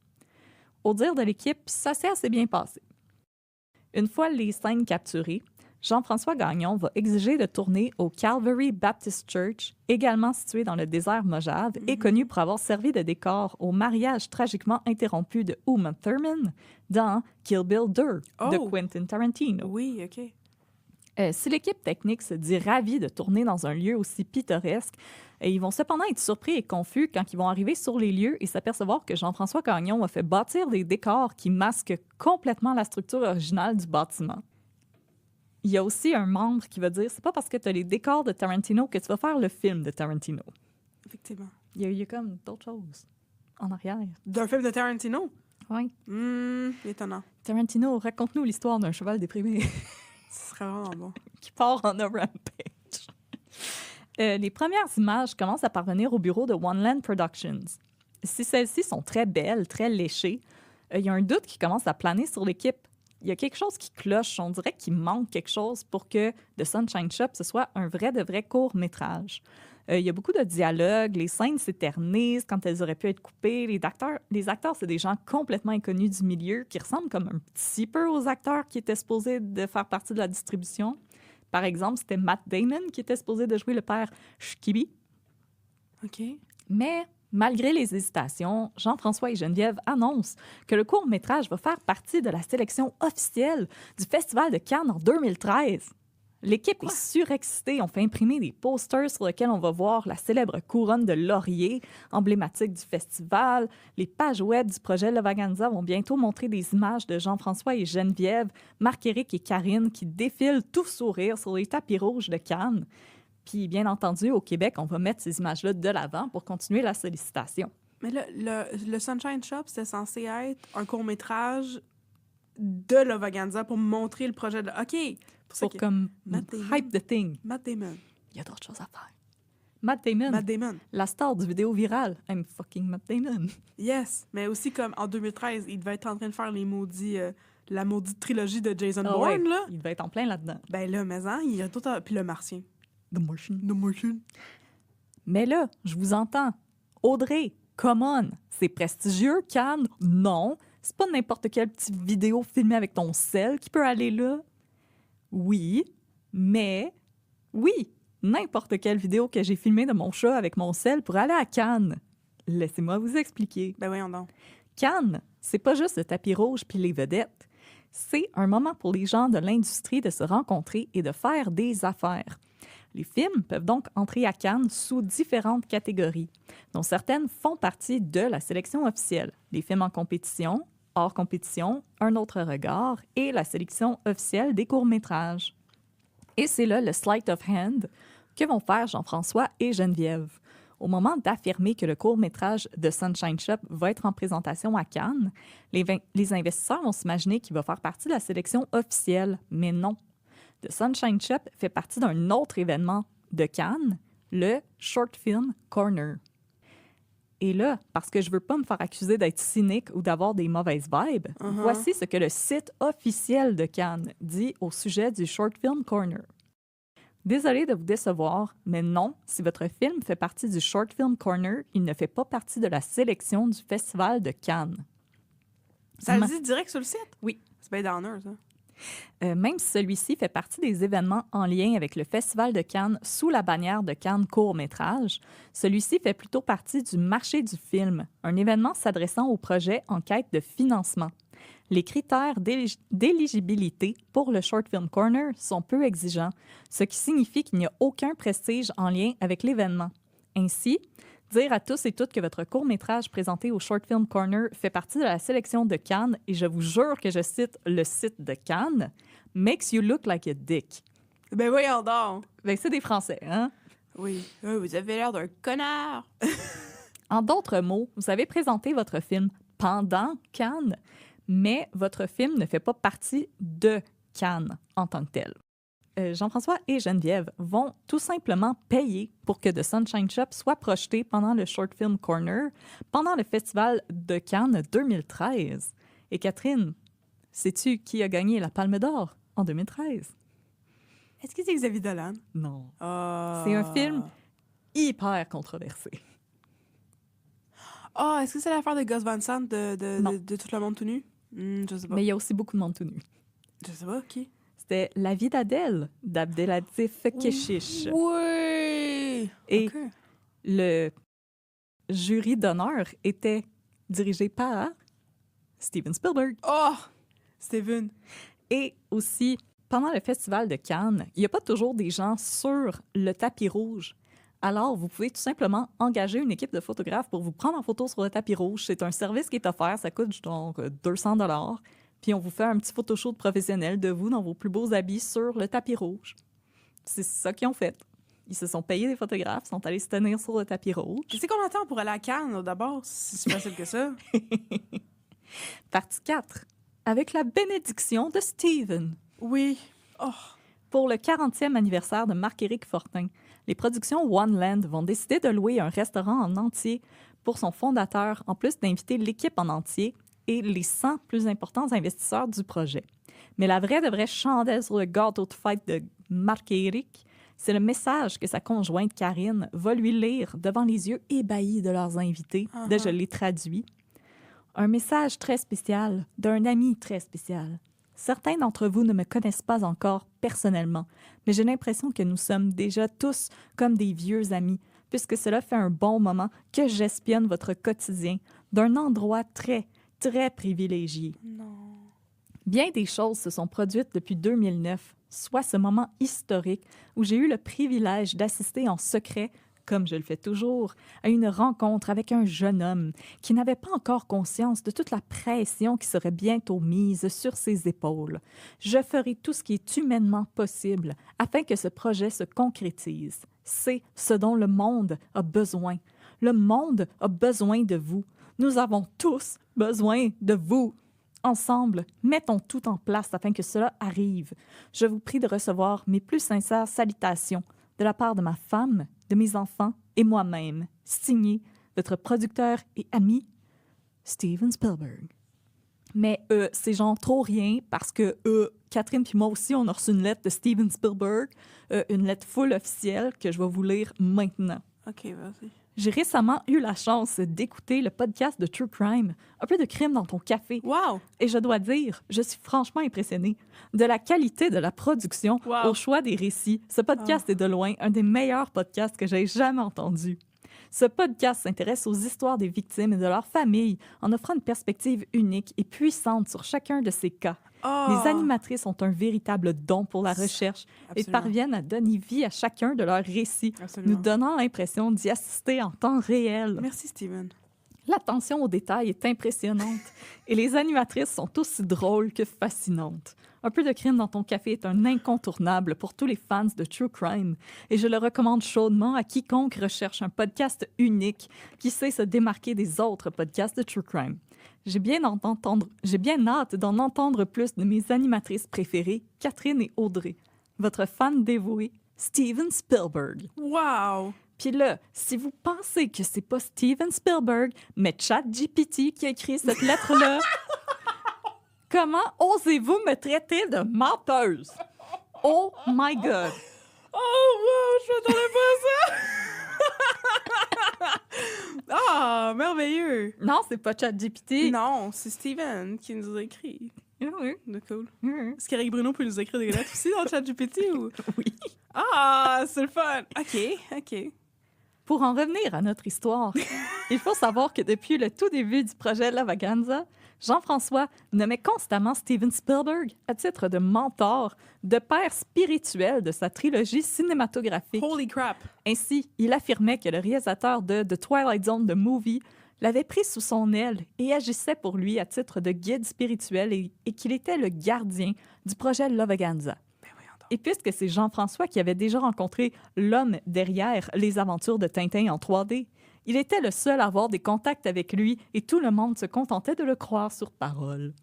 Au dire de l'équipe, ça s'est assez bien passé. Une fois les scènes capturées, Jean-François Gagnon va exiger de tourner au Calvary Baptist Church, également situé dans le désert Mojave et connu pour avoir servi de décor au mariage tragiquement interrompu de Uma Thurman dans Kill Bill 2 de Quentin Tarantino. Oui, OK. Si l'équipe technique se dit ravie de tourner dans un lieu aussi pittoresque, ils vont cependant être surpris et confus quand ils vont arriver sur les lieux et s'apercevoir que Jean-François Gagnon a fait bâtir des décors qui masquent complètement la structure originale du bâtiment. Il y a aussi un membre qui va dire « c'est pas parce que tu as les décors de Tarantino que tu vas faire le film de Tarantino. » Effectivement. Il y a comme d'autres choses en arrière. D'un film de Tarantino? Oui. Étonnant. Tarantino, raconte-nous l'histoire d'un cheval déprimé. Ce serait vraiment bon. Qui part en un rampage. Les premières images commencent à parvenir au bureau de One Land Productions. Si celles-ci sont très belles, très léchées, il y a un doute qui commence à planer sur l'équipe. Il y a quelque chose qui cloche. On dirait qu'il manque quelque chose pour que The Sunshine Shop, ce soit un vrai de vrai court-métrage. Il y a beaucoup de dialogues, les scènes s'éternisent quand elles auraient pu être coupées. Les acteurs, c'est des gens complètement inconnus du milieu qui ressemblent comme un petit peu aux acteurs qui étaient supposés de faire partie de la distribution. Par exemple, c'était Matt Damon qui était supposé de jouer le père Shkibi. OK. Mais malgré les hésitations, Jean-François et Geneviève annoncent que le court-métrage va faire partie de la sélection officielle du Festival de Cannes en 2013. L'équipe est surexcitée. On fait imprimer des posters sur lesquels on va voir la célèbre couronne de laurier, emblématique du festival. Les pages web du projet Lavaganza vont bientôt montrer des images de Jean-François et Geneviève, Marc-Éric et Karine qui défilent tout sourire sur les tapis rouges de Cannes. Puis, bien entendu, au Québec, on va mettre ces images-là de l'avant pour continuer la sollicitation. Mais le Sunshine Shop, c'était censé être un court-métrage de Lavaganza pour montrer le projet de... OK! Pour comme hype the thing. Matt Damon. Il y a d'autres choses à faire. Matt Damon. La star du vidéo virale. I'm fucking Matt Damon. Yes, mais aussi comme en 2013, il devait être en train de faire la maudite trilogie de Jason Bourne, là. Il devait être en plein là-dedans. Ben là, mais il y a tout... Puis le Martien. The Martian. The Martian. Mais là, je vous entends. Audrey, come on. C'est prestigieux, Cannes? Non. C'est pas n'importe quelle petite vidéo filmée avec ton sel qui peut aller là. Oui, mais oui, n'importe quelle vidéo que j'ai filmée de mon chat avec mon sel pour aller à Cannes. Laissez-moi vous expliquer. Ben voyons donc. Cannes, c'est pas juste le tapis rouge puis les vedettes. C'est un moment pour les gens de l'industrie de se rencontrer et de faire des affaires. Les films peuvent donc entrer à Cannes sous différentes catégories, dont certaines font partie de la sélection officielle. Les films en compétition, hors compétition, un autre regard et la sélection officielle des courts-métrages. Et c'est là le sleight of hand que vont faire Jean-François et Geneviève. Au moment d'affirmer que le court-métrage de Sunshine Shop va être en présentation à Cannes, les investisseurs vont s'imaginer qu'il va faire partie de la sélection officielle, mais non. The Sunshine Shop fait partie d'un autre événement de Cannes, le Short Film Corner. Et là, parce que je veux pas me faire accuser d'être cynique ou d'avoir des mauvaises vibes, voici ce que le site officiel de Cannes dit au sujet du Short Film Corner. Désolé de vous décevoir, mais non, si votre film fait partie du Short Film Corner, il ne fait pas partie de la sélection du Festival de Cannes. Ça le dit direct sur le site? Oui. C'est bien downer, ça. Même si celui-ci fait partie des événements en lien avec le Festival de Cannes sous la bannière de Cannes court-métrage, celui-ci fait plutôt partie du marché du film, un événement s'adressant aux projets en quête de financement. Les critères d'éligibilité pour le Short Film Corner sont peu exigeants, ce qui signifie qu'il n'y a aucun prestige en lien avec l'événement. Ainsi, dire à tous et toutes que votre court-métrage présenté au Short Film Corner fait partie de la sélection de Cannes, et je vous jure que je cite le site de Cannes, « makes you look like a dick ». Ben voyons donc. Ben, c'est des Français, hein? Oui. Vous avez l'air d'un connard. En d'autres mots, vous avez présenté votre film pendant Cannes, mais votre film ne fait pas partie de Cannes en tant que tel. Jean-François et Geneviève vont tout simplement payer pour que The Sunshine Shop soit projeté pendant le Short Film Corner, pendant le Festival de Cannes 2013. Et Catherine, sais-tu qui a gagné la Palme d'Or en 2013? Est-ce que c'est Xavier Dolan? Non. Oh. C'est un film hyper controversé. Oh, est-ce que c'est l'affaire de Gus Van Sant de Tout le monde tout nu? Je sais pas. Mais il y a aussi beaucoup de monde tout nu. Je sais pas, qui? C'était La vie d'Adèle d'Abdelatif Kechiche. Oui! Et okay. Le jury d'honneur était dirigé par Steven Spielberg. Oh! Steven! Et aussi, pendant le Festival de Cannes, il n'y a pas toujours des gens sur le tapis rouge. Alors, vous pouvez tout simplement engager une équipe de photographes pour vous prendre en photo sur le tapis rouge. C'est un service qui est offert, ça coûte donc 200 $. Puis on vous fait un petit photoshoot professionnel de vous dans vos plus beaux habits sur le tapis rouge. C'est ça qu'ils ont fait. Ils se sont payés des photographes, sont allés se tenir sur le tapis rouge. Qu'est-ce qu'on attend pour aller à Cannes, d'abord, si c'est facile que ça? Partie 4. Avec la bénédiction de Steven. Oui. Oh. Pour le 40e anniversaire de Marc-Éric Fortin, les productions One Land vont décider de louer un restaurant en entier pour son fondateur, en plus d'inviter l'équipe en entier et les 100 plus importants investisseurs du projet. Mais la vraie chandelle sur le gâteau de fête de Marc-Éric, c'est le message que sa conjointe Karine va lui lire devant les yeux ébahis de leurs invités. Là, je l'ai traduit. Un message très spécial d'un ami très spécial. Certains d'entre vous ne me connaissent pas encore personnellement, mais j'ai l'impression que nous sommes déjà tous comme des vieux amis, puisque cela fait un bon moment que j'espionne votre quotidien d'un endroit très privilégié. Non. Bien des choses se sont produites depuis 2009, soit ce moment historique où j'ai eu le privilège d'assister en secret, comme je le fais toujours, à une rencontre avec un jeune homme qui n'avait pas encore conscience de toute la pression qui serait bientôt mise sur ses épaules. Je ferai tout ce qui est humainement possible afin que ce projet se concrétise. C'est ce dont le monde a besoin. Le monde a besoin de vous. Nous avons tous besoin de vous. Ensemble, mettons tout en place afin que cela arrive. Je vous prie de recevoir mes plus sincères salutations de la part de ma femme, de mes enfants et moi-même. Signé votre producteur et ami, Steven Spielberg. Mais c'est genre trop rien parce que Catherine puis moi aussi, on a reçu une lettre de Steven Spielberg, une lettre full officielle que je vais vous lire maintenant. OK, vas-y. J'ai récemment eu la chance d'écouter le podcast de True Crime, un peu de crime dans ton café. Wow! Et je dois dire, je suis franchement impressionnée de la qualité de la production Wow. au choix des récits. Ce podcast est de loin un des meilleurs podcasts que j'ai jamais entendu. Ce podcast s'intéresse aux histoires des victimes et de leurs familles en offrant une perspective unique et puissante sur chacun de ces cas. Oh. Les animatrices ont un véritable don pour la recherche et Absolument. parviennent à donner vie à chacun de leurs récits, Absolument. nous donnant l'impression d'y assister en temps réel. Merci, Steven. L'attention aux détails est impressionnante et les animatrices sont aussi drôles que fascinantes. Un peu de crime dans ton café est un incontournable pour tous les fans de True Crime et je le recommande chaudement à quiconque recherche un podcast unique qui sait se démarquer des autres podcasts de True Crime. J'ai bien hâte d'en entendre plus de mes animatrices préférées, Catherine et Audrey. Votre fan dévoué, Steven Spielberg. Wow! Puis là, si vous pensez que c'est pas Steven Spielberg, mais ChatGPT qui a écrit cette lettre-là, comment osez-vous me traiter de menteuse? Oh my God! Oh, wow! Je m'attendais pas à ça! Ah, merveilleux! Non, c'est pas ChatGPT. Non, c'est Steven qui nous a écrit. Oui. De cool. Oui. Est-ce qu'Éric Bruno peut nous écrire des lettres aussi dans ChatGPT ou... Oui. Ah, c'est le fun! OK. Pour en revenir à notre histoire, il faut savoir que depuis le tout début du projet Lavaganza, Jean-François nommait constamment Steven Spielberg à titre de mentor, de père spirituel de sa trilogie cinématographique. Holy crap! Ainsi, il affirmait que le réalisateur de The Twilight Zone, The Movie, l'avait pris sous son aile et agissait pour lui à titre de guide spirituel et qu'il était le gardien du projet Lavaganza. Et puisque c'est Jean-François qui avait déjà rencontré l'homme derrière les aventures de Tintin en 3D, il était le seul à avoir des contacts avec lui et tout le monde se contentait de le croire sur parole.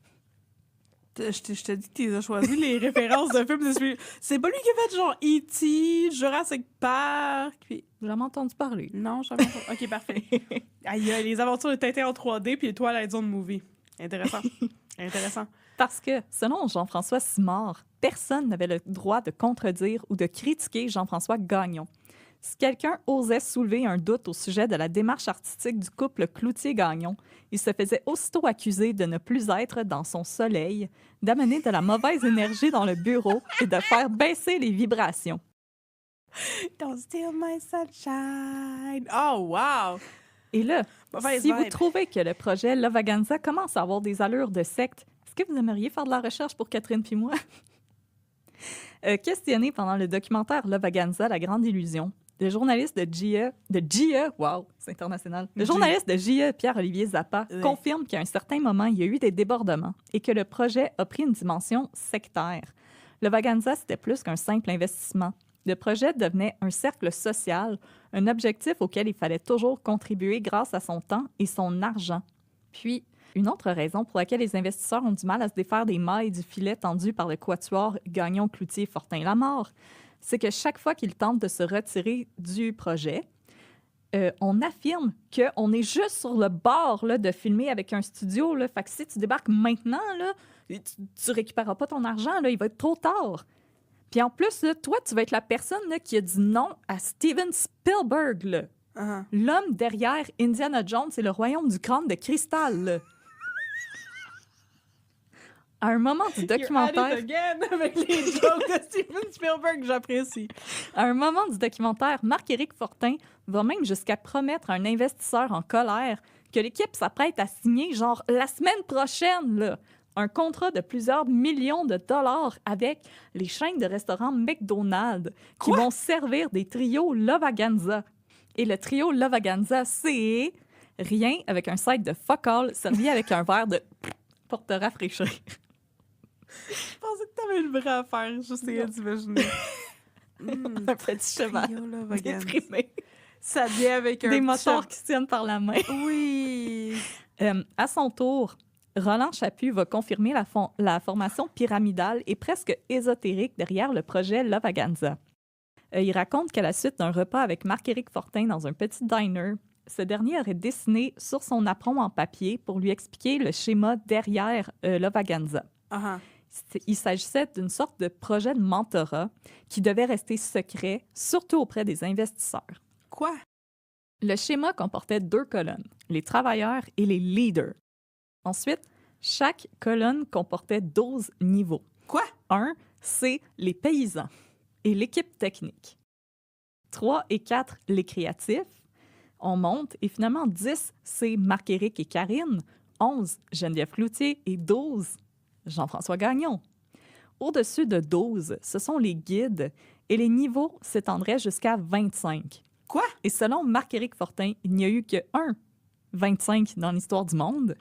Je te dis que tu as choisi les références de films de celui... C'est pas lui qui a fait genre E.T., Jurassic Park, puis... J'ai jamais entendu parler. Non, jamais entendu. OK, parfait. Aïe, les aventures de Tintin en 3D puis les Twilight Zone Movie. Intéressant. Intéressant. Parce que, selon Jean-François Simard, personne n'avait le droit de contredire ou de critiquer Jean-François Gagnon. Si quelqu'un osait soulever un doute au sujet de la démarche artistique du couple Cloutier-Gagnon, il se faisait aussitôt accuser de ne plus être dans son soleil, d'amener de la mauvaise énergie dans le bureau et de faire baisser les vibrations. Don't steal my sunshine. Oh, wow! Et là, Mauvaise si vous vibe. trouvez que le projet Lavaganza commence à avoir des allures de secte, est-ce que vous aimeriez faire de la recherche pour Catherine puis moi? Questionné pendant le documentaire Lavaganza, La Grande Illusion, le journaliste de GE, wow, c'est international. Le journaliste de GE, Pierre-Olivier Zappa, Ouais. confirme qu'à un certain moment, il y a eu des débordements et que le projet a pris une dimension sectaire. Lavaganza, c'était plus qu'un simple investissement. Le projet devenait un cercle social, un objectif auquel il fallait toujours contribuer grâce à son temps et son argent. Puis, une autre raison pour laquelle les investisseurs ont du mal à se défaire des mailles du filet tendu par le quatuor Gagnon-Cloutier-Fortin-Lamarre, c'est que chaque fois qu'ils tentent de se retirer du projet, on affirme qu'on est juste sur le bord là, de filmer avec un studio. Là. Fait que si tu débarques maintenant, là, tu récupéreras pas ton argent, là, il va être trop tard. Puis en plus, là, toi, tu vas être la personne là, qui a dit non à Steven Spielberg, là. Uh-huh. L'homme derrière Indiana Jones et le royaume du crâne de cristal. Là. À un moment du documentaire... You're at it again avec les jokes de Steven Spielberg, j'apprécie. À un moment du documentaire, Marc-Éric Fortin va même jusqu'à promettre à un investisseur en colère que l'équipe s'apprête à signer, genre, la semaine prochaine, là, un contrat de plusieurs millions de dollars avec les chaînes de restaurants McDonald's qui Quoi? vont servir des trios Lavaganza. Et le trio Lavaganza, c'est rien avec un side de fuck all servi avec un verre de pour te rafraîchir. Je pensais que t'avais une vraie affaire, j'essayais d'imaginer. Un petit cheval Trio Lavaganza. déprimé. Ça vient avec un Des petit moteurs qui se tiennent par la main. Oui! À son tour, Roland Chaput va confirmer la formation pyramidale et presque ésotérique derrière le projet Lavaganza. Il raconte qu'à la suite d'un repas avec Marc-Éric Fortin dans un petit diner, ce dernier aurait dessiné sur son apron en papier pour lui expliquer le schéma derrière Lavaganza. Uh-huh. Il s'agissait d'une sorte de projet de mentorat qui devait rester secret, surtout auprès des investisseurs. Quoi? Le schéma comportait 2 colonnes, les travailleurs et les leaders. Ensuite, chaque colonne comportait 12 niveaux. Quoi? 1, c'est les paysans et l'équipe technique. 3 et 4, les créatifs. On monte. Et finalement, 10, c'est Marc-Éric et Karine. 11, Geneviève Cloutier. Et 12, Jean-François Gagnon. Au-dessus de 12, ce sont les guides. Et les niveaux s'étendraient jusqu'à 25. Quoi? Et selon Marc-Éric Fortin, il n'y a eu que 25 dans l'histoire du monde.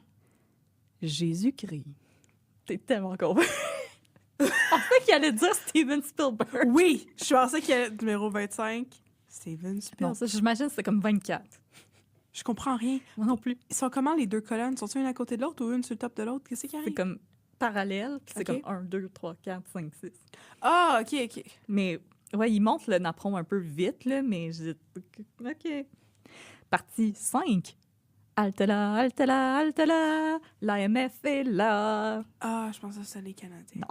Jésus-Christ. T'es tellement con. Je pensais qu'il allait dire Steven Spielberg. Oui, je pensais qu'il y avait numéro 25. Steven Non, Spielberg. ça, j'imagine que c'est comme 24. Je comprends rien. Moi non plus. Ils sont comment les 2 colonnes? Sont-ils une à côté de l'autre ou une sur le top de l'autre? Qu'est-ce qu'il y a? C'est comme parallèle, puis c'est Ok. comme 1, 2, 3, 4, 5, 6. Ah, OK. Mais, ouais, il monte le napperon un peu vite, là, mais OK. Partie 5. Halte-là, halte-là, halte-là, l'AMF est là. Ah, je pensais que c'était les Canadiens.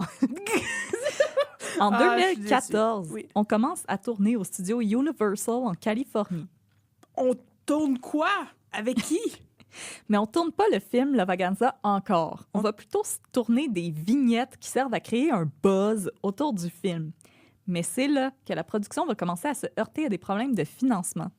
En Ah, je suis 2014, déçue. Oui. on commence à tourner au studio Universal en Californie. On tourne quoi? Avec qui? Mais on tourne pas le film La Vaganza encore. On va plutôt tourner des vignettes qui servent à créer un buzz autour du film. Mais c'est là que la production va commencer à se heurter à des problèmes de financement.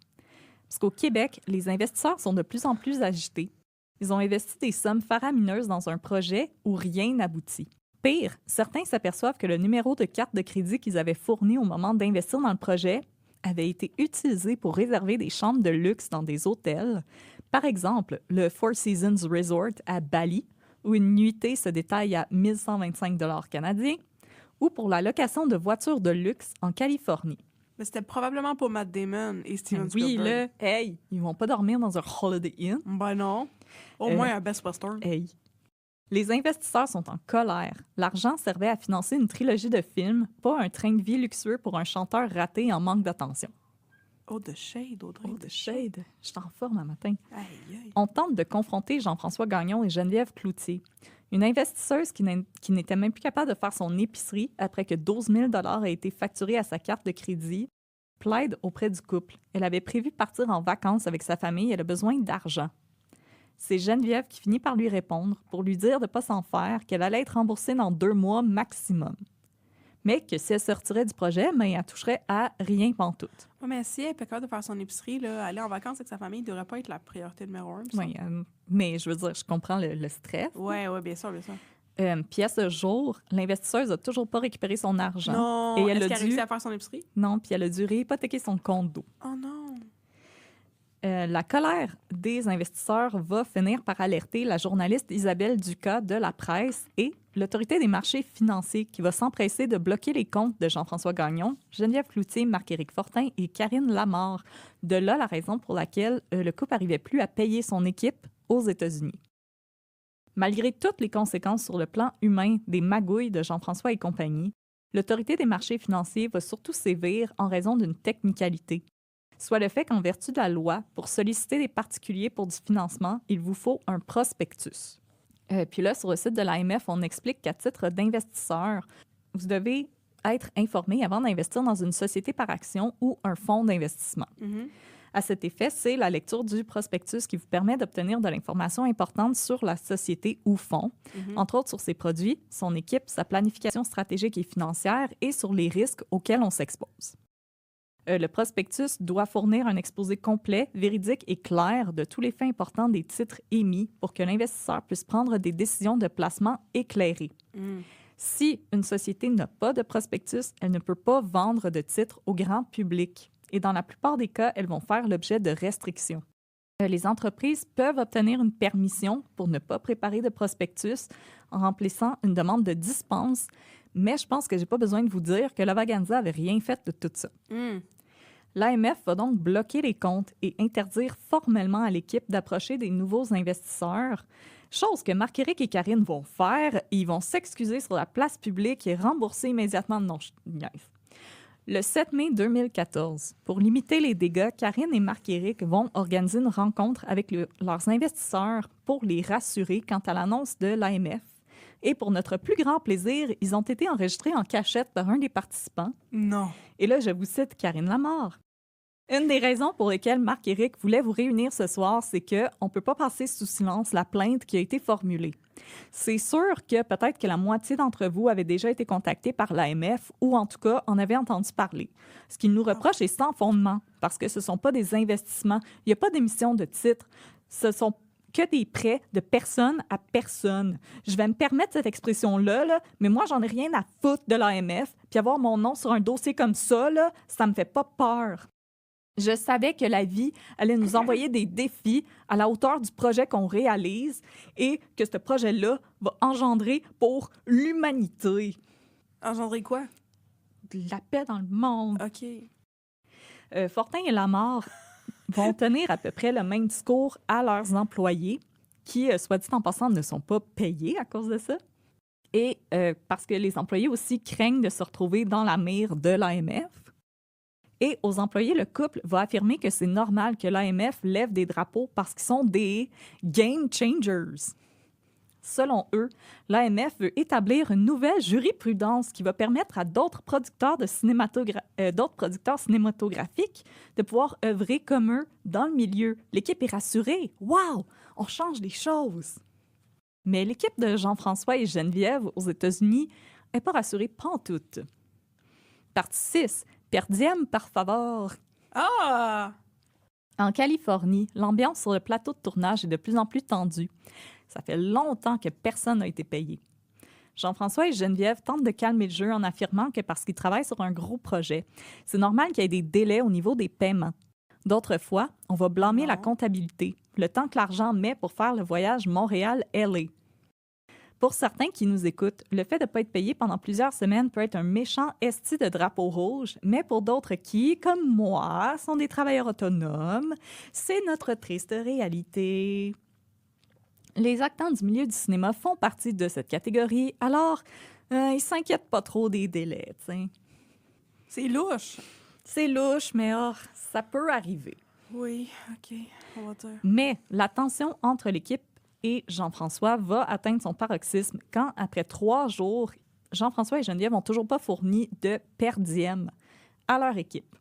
Parce qu'au Québec, les investisseurs sont de plus en plus agités. Ils ont investi des sommes faramineuses dans un projet où rien n'aboutit. Pire, certains s'aperçoivent que le numéro de carte de crédit qu'ils avaient fourni au moment d'investir dans le projet avait été utilisé pour réserver des chambres de luxe dans des hôtels. Par exemple, le Four Seasons Resort à Bali, où une nuitée se détaille à 1 125 $ canadiens, ou pour la location de voitures de luxe en Californie. Mais c'était probablement pour Matt Damon et Steven Oui, Spielberg. là, hey, ils vont pas dormir dans un Holiday Inn. Ben non. Au moins un Best Western. Hey. Les investisseurs sont en colère. L'argent servait à financer une trilogie de films, pas un train de vie luxueux pour un chanteur raté en manque d'attention. Oh, the shade, Audrey. Oh, the shade. Je suis en forme un matin. Aïe, aïe. On tente de confronter Jean-François Gagnon et Geneviève Cloutier, une investisseuse qui n'était même plus capable de faire son épicerie après que 12 000 $ aient été facturés à sa carte de crédit, plaide auprès du couple. Elle avait prévu partir en vacances avec sa famille et elle a besoin d'argent. C'est Geneviève qui finit par lui répondre pour lui dire de ne pas s'en faire, qu'elle allait être remboursée dans 2 mois maximum. Mais que si elle sortirait du projet, mais elle toucherait à rien pantoute. Ouais, mais si elle est pas capable de faire son épicerie, là, aller en vacances avec sa famille ne devrait pas être la priorité numéro 1. Oui, mais je veux dire, je comprends le stress. Oui, bien sûr, bien sûr. Puis à ce jour, l'investisseuse n'a toujours pas récupéré son argent. Non, Et elle est-ce a qu'elle a dû- réussi à faire son épicerie? Non, puis elle a dû réhypothéquer son compte d'eau. Oh non. La colère des investisseurs va finir par alerter la journaliste Isabelle Ducas de La Presse et l'Autorité des marchés financiers qui va s'empresser de bloquer les comptes de Jean-François Gagnon, Geneviève Cloutier, Marc-Éric Fortin et Karine Lamarre. De là la raison pour laquelle le couple n'arrivait plus à payer son équipe aux États-Unis. Malgré toutes les conséquences sur le plan humain des magouilles de Jean-François et compagnie, l'Autorité des marchés financiers va surtout sévir en raison d'une technicalité, soit le fait qu'en vertu de la loi, pour solliciter des particuliers pour du financement, il vous faut un prospectus. Puis là, sur le site de l'AMF, on explique qu'à titre d'investisseur, vous devez être informé avant d'investir dans une société par action ou un fonds d'investissement. Mhm. À cet effet, c'est la lecture du prospectus qui vous permet d'obtenir de l'information importante sur la société ou fonds, entre autres sur ses produits, son équipe, sa planification stratégique et financière et sur les risques auxquels on s'expose. Le prospectus doit fournir un exposé complet, véridique et clair de tous les faits importants des titres émis pour que l'investisseur puisse prendre des décisions de placement éclairées. Mm. Si une société n'a pas de prospectus, elle ne peut pas vendre de titres au grand public. Et dans la plupart des cas, elles vont faire l'objet de restrictions. Les entreprises peuvent obtenir une permission pour ne pas préparer de prospectus en remplissant une demande de dispense, mais je pense que j'ai pas besoin de vous dire que la Vaganza avait rien fait de tout ça. Mm. L'AMF va donc bloquer les comptes et interdire formellement à l'équipe d'approcher des nouveaux investisseurs, chose que Marc-Éric et Karine vont faire. Ils vont s'excuser sur la place publique et rembourser immédiatement. Non, je niaise. Le 7 mai 2014, pour limiter les dégâts, Karine et Marc-Éric vont organiser une rencontre avec leurs investisseurs pour les rassurer quant à l'annonce de l'AMF. Et pour notre plus grand plaisir, ils ont été enregistrés en cachette par un des participants. Non. Et là, je vous cite Karine Lamarre. Une des raisons pour lesquelles Marc-Éric voulait vous réunir ce soir, c'est qu'on ne peut pas passer sous silence la plainte qui a été formulée. C'est sûr que peut-être que la moitié d'entre vous avait déjà été contacté par l'AMF ou en tout cas en avait entendu parler. Ce qu'ils nous reprochent est sans fondement parce que ce ne sont pas des investissements, il n'y a pas d'émission de titres, ce sont que des prêts de personne à personne. Je vais me permettre cette expression-là, là, mais moi, j'en ai rien à foutre de l'AMF, puis avoir mon nom sur un dossier comme ça, là, ça me fait pas peur. Je savais que la vie allait nous envoyer des défis à la hauteur du projet qu'on réalise et que ce projet-là va engendrer pour l'humanité. Engendrer quoi? De la paix dans le monde. OK. Fortin et Lamarre vont tenir à peu près le même discours à leurs employés qui, soit dit en passant, ne sont pas payés à cause de ça. Et parce que les employés aussi craignent de se retrouver dans la mire de l'AMF. Et aux employés, le couple va affirmer que c'est normal que l'AMF lève des drapeaux parce qu'ils sont des game changers. Selon eux, l'AMF veut établir une nouvelle jurisprudence qui va permettre à d'autres producteurs cinématographiques de pouvoir œuvrer comme eux dans le milieu. L'équipe est rassurée. Wow! On change les choses! Mais l'équipe de Jean-François et Geneviève aux États-Unis n'est pas rassurée pantoute. Partie 6. Per diem, par favor. Ah! En Californie, l'ambiance sur le plateau de tournage est de plus en plus tendue. Ça fait longtemps que personne n'a été payé. Jean-François et Geneviève tentent de calmer le jeu en affirmant que parce qu'ils travaillent sur un gros projet, c'est normal qu'il y ait des délais au niveau des paiements. D'autres fois, on va blâmer la comptabilité, le temps que l'argent met pour faire le voyage Montréal-LA. Pour certains qui nous écoutent, le fait de ne pas être payé pendant plusieurs semaines peut être un méchant esti de drapeau rouge, mais pour d'autres qui, comme moi, sont des travailleurs autonomes, c'est notre triste réalité. Les acteurs du milieu du cinéma font partie de cette catégorie, alors ils s'inquiètent pas trop des délais, t'sais. C'est louche. C'est louche, mais ça peut arriver. Oui, OK, on va dire. Mais la tension entre l'équipe et Jean-François va atteindre son paroxysme quand, après 3 jours, Jean-François et Geneviève n'ont toujours pas fourni de per diem à leur équipe.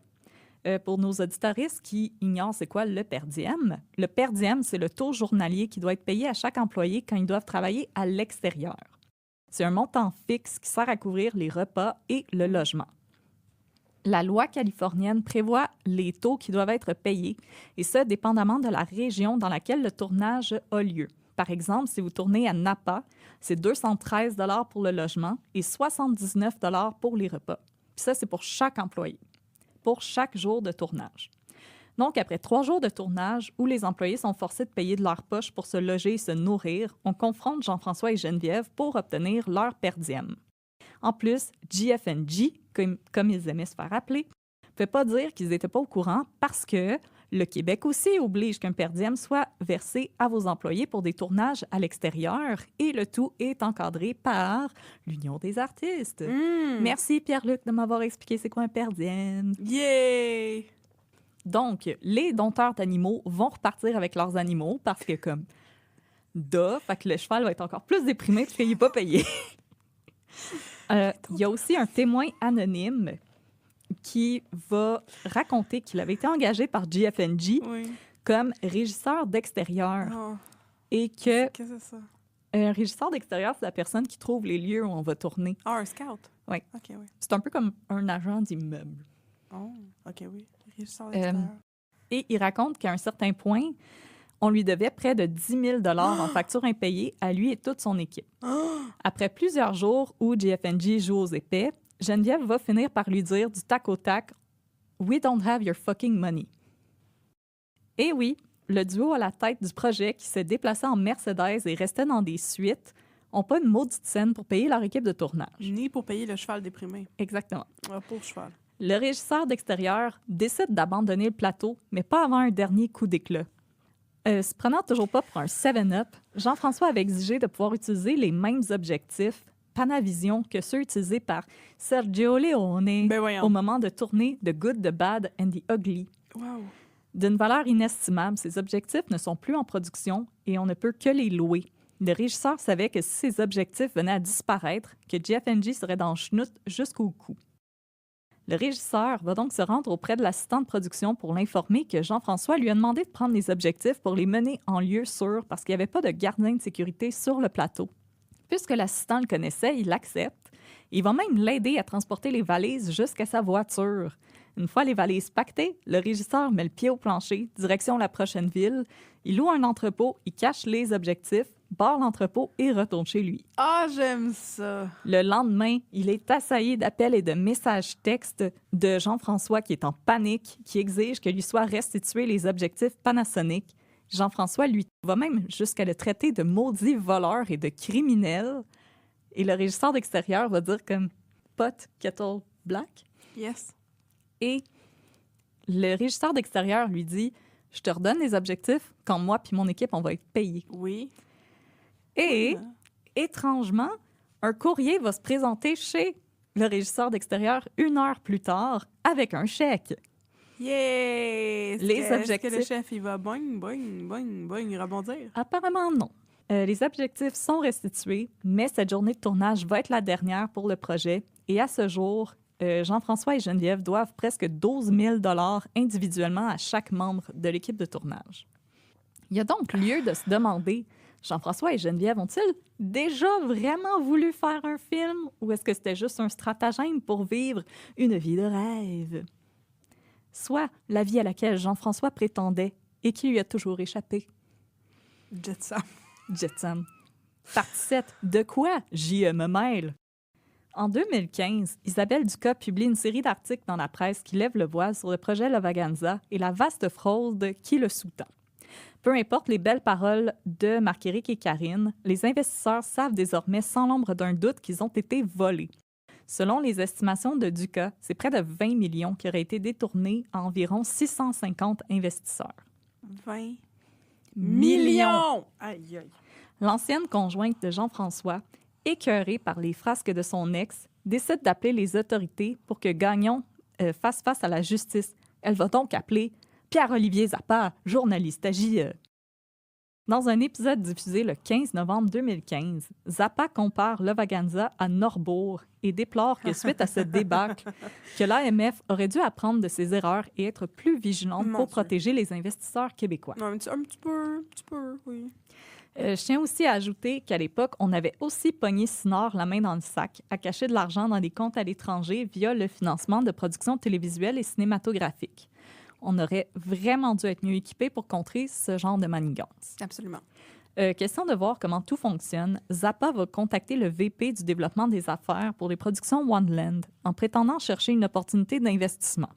Pour nos auditoristes qui ignorent c'est quoi le per diem, c'est le taux journalier qui doit être payé à chaque employé quand ils doivent travailler à l'extérieur. C'est un montant fixe qui sert à couvrir les repas et le logement. La loi californienne prévoit les taux qui doivent être payés, et ce, dépendamment de la région dans laquelle le tournage a lieu. Par exemple, si vous tournez à Napa, c'est 213 $ pour le logement et 79 $ pour les repas. Puis ça, c'est pour chaque employé, pour chaque jour de tournage. Donc, après 3 jours de tournage où les employés sont forcés de payer de leur poche pour se loger et se nourrir, on confronte Jean-François et Geneviève pour obtenir leur per diem. En plus, GFNG, comme ils aimaient se faire appeler, ne fait pas dire qu'ils n'étaient pas au courant parce que le Québec aussi oblige qu'un per diem soit versé à vos employés pour des tournages à l'extérieur et le tout est encadré par l'Union des artistes. Merci Pierre-Luc de m'avoir expliqué c'est quoi un per diem. Yay! Donc, les dompteurs d'animaux vont repartir avec leurs animaux parce que fait que le cheval va être encore plus déprimé parce qu'il n'est pas payé. Il y a aussi un témoin anonyme qui va raconter qu'il avait été engagé par GFNG comme régisseur d'extérieur. Oh. Et que... Qu'est-ce que c'est ça? Un régisseur d'extérieur, c'est la personne qui trouve les lieux où on va tourner. Ah, un scout? Oui. OK, oui. C'est un peu comme un agent d'immeuble. Oh, OK, oui. Régisseur d'extérieur. Et il raconte qu'à un certain point, on lui devait près de 10 000 $ en factures impayées à lui et toute son équipe. Après plusieurs jours où GFNG joue aux épais, Geneviève va finir par lui dire du tac au tac « We don't have your fucking money ». Et oui, le duo à la tête du projet qui se déplaçait en Mercedes et restait dans des suites n'ont pas une maudite scène pour payer leur équipe de tournage. Ni pour payer le cheval déprimé. Exactement. Ah, pauvre cheval. Le régisseur d'extérieur décide d'abandonner le plateau, mais pas avant un dernier coup d'éclat. Se prenant toujours pas pour un 7-up, Jean-François avait exigé de pouvoir utiliser les mêmes objectifs Panavision que ceux utilisés par Sergio Leone au moment de tourner The Good, The Bad and The Ugly. Wow. D'une valeur inestimable, ces objectifs ne sont plus en production et on ne peut que les louer. Le régisseur savait que si ces objectifs venaient à disparaître, que GFNG serait dans le schnout jusqu'au cou. Le régisseur va donc se rendre auprès de l'assistant de production pour l'informer que Jean-François lui a demandé de prendre les objectifs pour les mener en lieu sûr parce qu'il n'y avait pas de gardien de sécurité sur le plateau. Puisque l'assistant le connaissait, il l'accepte. Il va même l'aider à transporter les valises jusqu'à sa voiture. Une fois les valises pactées, le régisseur met le pied au plancher, direction la prochaine ville. Il loue un entrepôt, il cache les objectifs, barre l'entrepôt et retourne chez lui. Ah, j'aime ça! Le lendemain, il est assailli d'appels et de messages textes de Jean-François qui est en panique, qui exige que lui soient restitués les objectifs Panasonic. Jean-François, lui, va même jusqu'à le traiter de maudit voleur et de criminel. Et le régisseur d'extérieur va dire comme « pot, kettle, black ». Yes. Et le régisseur d'extérieur lui dit « Je te redonne les objectifs quand moi puis mon équipe, on va être payés. » Oui. Et, étrangement, un courrier va se présenter chez le régisseur d'extérieur 1 heure plus tard avec un chèque. Yeah! Les objectifs. Est-ce que le chef, il va boing, boing, boing, boing, rebondir? Apparemment, non. Les objectifs sont restitués, mais cette journée de tournage va être la dernière pour le projet. Et à ce jour, Jean-François et Geneviève doivent presque 12 000 $ individuellement à chaque membre de l'équipe de tournage. Il y a donc lieu de se demander, Jean-François et Geneviève ont-ils déjà vraiment voulu faire un film ou est-ce que c'était juste un stratagème pour vivre une vie de rêve? Soit la vie à laquelle Jean-François prétendait et qui lui a toujours échappé. Jetsam. Jetsam. Partie 7. De quoi j'y me mêle? En 2015, Isabelle Ducas publie une série d'articles dans la presse qui lèvent le voile sur le projet Lavaganza et la vaste fraude qui le sous-tend. Peu importe les belles paroles de Marc-Éric et Karine, les investisseurs savent désormais sans l'ombre d'un doute qu'ils ont été volés. Selon les estimations de Ducas, c'est près de 20 millions qui auraient été détournés à environ 650 investisseurs. 20 millions! Aïe, aïe. L'ancienne conjointe de Jean-François, écœurée par les frasques de son ex, décide d'appeler les autorités pour que Gagnon fasse face à la justice. Elle va donc appeler Pierre-Olivier Zappa, journaliste à JE. Dans un épisode diffusé le 15 novembre 2015, Zappa compare Lavaganza à Norbourg et déplore que suite à ce débâcle, que l'AMF aurait dû apprendre de ses erreurs et être plus vigilante pour protéger les investisseurs québécois. Non, un petit peu, oui. Je tiens aussi à ajouter qu'à l'époque, on avait aussi pogné Sinard la main dans le sac à cacher de l'argent dans des comptes à l'étranger via le financement de productions télévisuelles et cinématographiques. On aurait vraiment dû être mieux équipé pour contrer ce genre de manigance. Absolument. Question de voir comment tout fonctionne, Zappa va contacter le VP du développement des affaires pour les productions One-Land en prétendant chercher une opportunité d'investissement.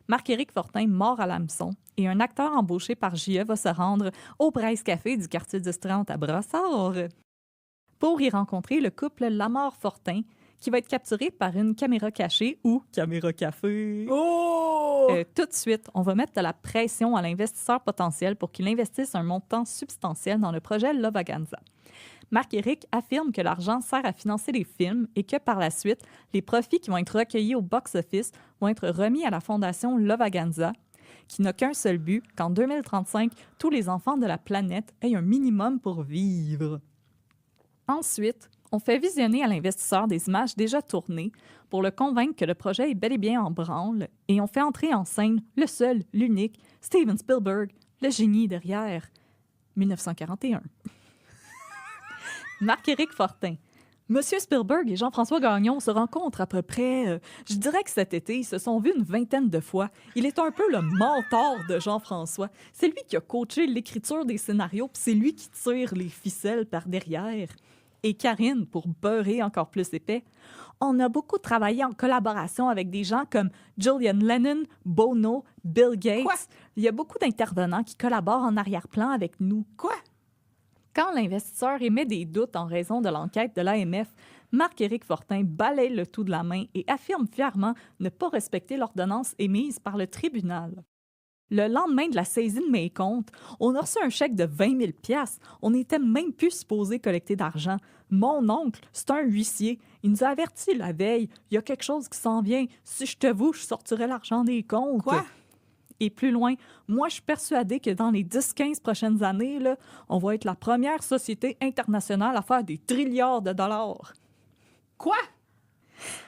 Marc-Éric Fortin mord à l'hameçon et un acteur embauché par JE va se rendre au Braise Café du quartier du 30 à Brossard pour y rencontrer le couple Lamar-Fortin qui va être capturé par une caméra cachée ou caméra café. Oh! Tout de suite, on va mettre de la pression à l'investisseur potentiel pour qu'il investisse un montant substantiel dans le projet Lavaganza. Marc-Éric affirme que l'argent sert à financer les films et que par la suite, les profits qui vont être recueillis au box-office vont être remis à la fondation Lavaganza, qui n'a qu'un seul but, qu'en 2035, tous les enfants de la planète aient un minimum pour vivre. Ensuite, on fait visionner à l'investisseur des images déjà tournées pour le convaincre que le projet est bel et bien en branle et on fait entrer en scène le seul, l'unique, Steven Spielberg, le génie derrière 1941. Marc-Éric Fortin. Monsieur Spielberg et Jean-François Gagnon se rencontrent à peu près, je dirais que cet été, ils se sont vus une 20aine de fois. Il est un peu le mentor de Jean-François. C'est lui qui a coaché l'écriture des scénarios, puis c'est lui qui tire les ficelles par derrière. Et Karine, pour beurrer encore plus épais, on a beaucoup travaillé en collaboration avec des gens comme Julian Lennon, Bono, Bill Gates. Quoi? Il y a beaucoup d'intervenants qui collaborent en arrière-plan avec nous. Quoi? Quand l'investisseur émet des doutes en raison de l'enquête de l'AMF, Marc-Éric Fortin balaye le tout de la main et affirme fièrement ne pas respecter l'ordonnance émise par le tribunal. Le lendemain de la saisie de mes comptes, on a reçu un chèque de 20 000 $. On n'était même plus supposé collecter d'argent. Mon oncle, c'est un huissier. Il nous a avertis la veille. Il y a quelque chose qui s'en vient. Si je t'avoue, je sortirai l'argent des comptes. Quoi? Et plus loin, moi, je suis persuadée que dans les 10-15 prochaines années, là, on va être la première société internationale à faire des trilliards de dollars. Quoi?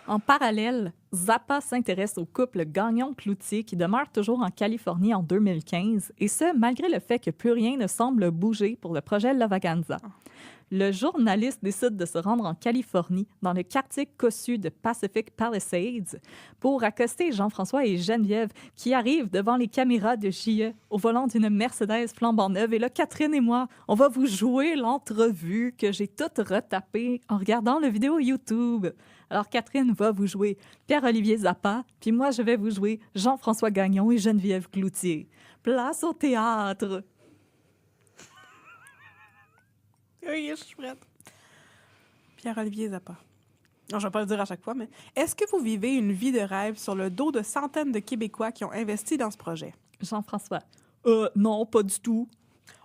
En parallèle, Zappa s'intéresse au couple Gagnon-Cloutier qui demeure toujours en Californie en 2015, et ce, malgré le fait que plus rien ne semble bouger pour le projet Lavaganza. Le journaliste décide de se rendre en Californie, dans le quartier cossu de Pacific Palisades, pour accoster Jean-François et Geneviève qui arrivent devant les caméras de JE au volant d'une Mercedes flambant neuve. Et là, Catherine et moi, on va vous jouer l'entrevue que j'ai toute retapée en regardant la vidéo YouTube. Alors, Catherine va vous jouer Pierre-Olivier Zappa, puis moi, je vais vous jouer Jean-François Gagnon et Geneviève Cloutier. Place au théâtre! Oui, je suis prête. Pierre-Olivier Zappa. Non, je ne vais pas le dire à chaque fois, mais est-ce que vous vivez une vie de rêve sur le dos de centaines de Québécois qui ont investi dans ce projet? Jean-François. Non, pas du tout.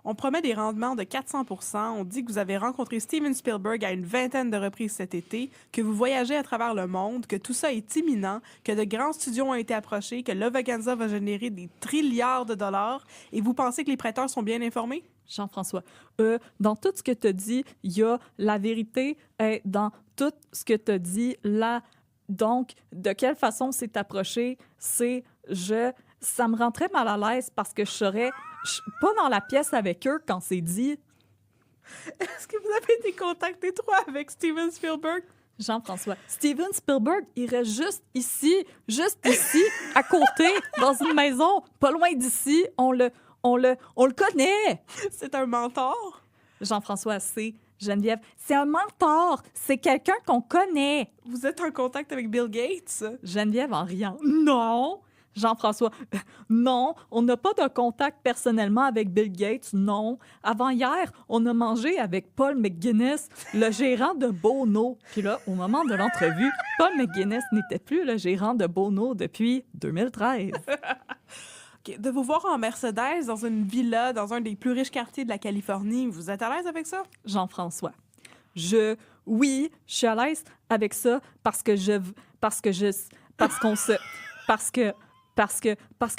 On promet des rendements de 400 %. On dit que vous avez rencontré Steven Spielberg à une vingtaine de reprises cet été, que vous voyagez à travers le monde, que tout ça est imminent, que de grands studios ont été approchés, que Lavaganza va générer des trilliards de dollars, et vous pensez que les prêteurs sont bien informés? Jean-François, dans tout ce que tu as dit, il y a la vérité. Dans tout ce que tu as dit, là, donc, de quelle façon c'est approché, ça me rend très mal à l'aise parce que je serais pas dans la pièce avec eux quand c'est dit. Est-ce que vous avez des contacts étroits avec Steven Spielberg? Jean-François, Steven Spielberg, il reste juste ici, à côté, dans une maison, pas loin d'ici. On le connaît. C'est un mentor? Jean-François, c'est Geneviève. C'est un mentor. C'est quelqu'un qu'on connaît. Vous êtes en contact avec Bill Gates? Geneviève en riant. Non. Jean-François, non, on n'a pas de contact personnellement avec Bill Gates, non. Avant hier, on a mangé avec Paul McGuinness, le gérant de Bono. Puis là, au moment de l'entrevue, Paul McGuinness n'était plus le gérant de Bono depuis 2013. Okay. De vous voir en Mercedes dans une villa, dans un des plus riches quartiers de la Californie, vous êtes à l'aise avec ça? Jean-François, oui, je suis à l'aise avec ça parce que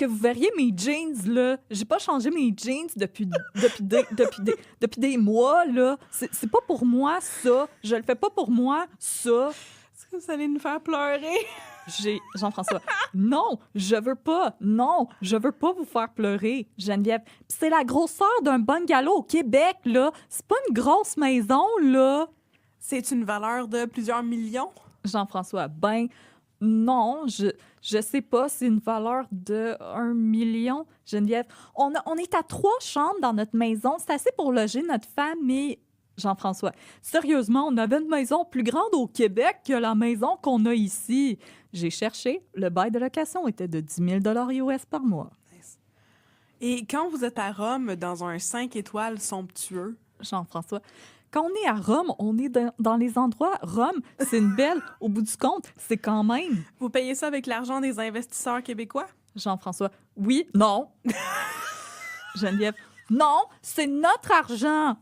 vous verriez mes jeans, là. J'ai pas changé mes jeans depuis des mois, là. C'est pas pour moi, ça. Je le fais pas pour moi, ça. Est-ce que vous allez nous faire pleurer? Jean-François, non, je veux pas vous faire pleurer, Geneviève. Pis c'est la grosseur d'un bungalow au Québec, là. C'est pas une grosse maison, là. C'est une valeur de plusieurs millions? Jean-François, non, je sais pas, c'est une valeur de 1 million, Geneviève. On est à 3 chambres dans notre maison, c'est assez pour loger notre famille. Jean-François, sérieusement, on avait une maison plus grande au Québec que la maison qu'on a ici. J'ai cherché, le bail de location était de 10 000 US par mois. Nice. Et quand vous êtes à Rome, dans un 5 étoiles somptueux? Jean-François, quand on est à Rome, on est dans les endroits. Rome, c'est une belle. Au bout du compte, c'est quand même. Vous payez ça avec l'argent des investisseurs québécois? Jean-François, oui, non. Geneviève, non, c'est notre argent.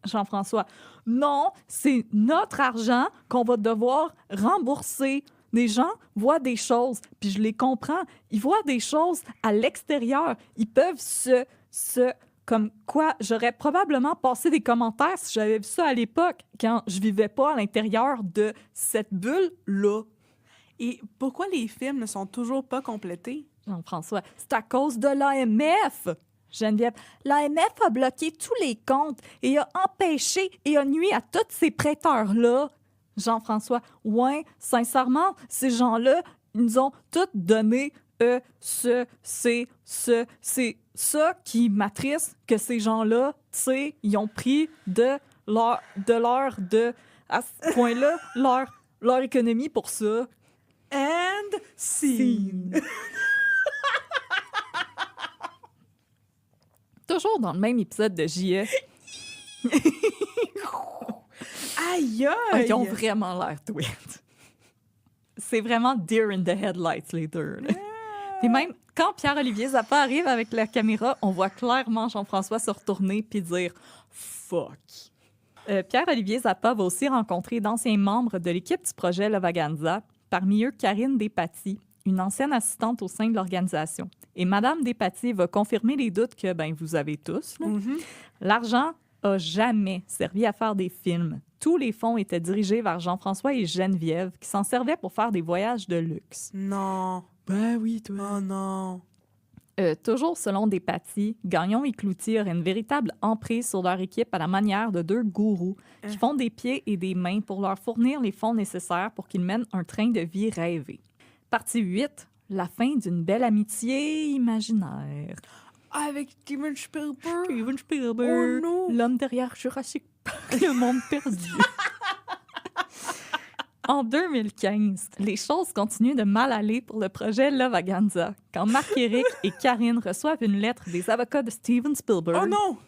Jean-François, non, c'est notre argent qu'on va devoir rembourser. Les gens voient des choses, puis je les comprends. Ils voient des choses à l'extérieur. Ils peuvent comme quoi, j'aurais probablement passé des commentaires si j'avais vu ça à l'époque, quand je vivais pas à l'intérieur de cette bulle-là. Et pourquoi les films ne sont toujours pas complétés? Jean-François, c'est à cause de l'AMF. Geneviève, l'AMF a bloqué tous les comptes et a empêché et a nuit à tous ces prêteurs-là. Jean-François, ouais, sincèrement, ces gens-là, ils nous ont tout donné c'est ça qui m'attriste, que ces gens-là, tu sais, ils ont pris à ce point-là, leur économie pour ça. And scene. Toujours dans le même épisode de J.E. Aïe, aïe! Ils ont vraiment l'air tweet. C'est vraiment deer in the headlights, les deux. Yeah. Et même quand Pierre-Olivier Zappa arrive avec la caméra, on voit clairement Jean-François se retourner puis dire « fuck ». Pierre-Olivier Zappa va aussi rencontrer d'anciens membres de l'équipe du projet Lavaganza, parmi eux Karine Despatie, une ancienne assistante au sein de l'organisation. Et Madame Despatie va confirmer les doutes que vous avez tous. Là. Mm-hmm. L'argent a jamais servi à faire des films. tous les fonds étaient dirigés vers Jean-François et Geneviève, qui s'en servaient pour faire des voyages de luxe. Non. Ben oui, toi. Oh non. Toujours selon Despatie, Gagnon et Cloutier auraient une véritable emprise sur leur équipe à la manière de deux gourous qui font des pieds et des mains pour leur fournir les fonds nécessaires pour qu'ils mènent un train de vie rêvé. Partie 8, la fin d'une belle amitié imaginaire. Avec Steven Spielberg. Steven Spielberg, Oh non. l'homme derrière Jurassic Park, le monde perdu. En 2015, les choses continuent de mal aller pour le projet Lavaganza quand Marc-Éric et Karine reçoivent une lettre des avocats de Steven Spielberg Oh non.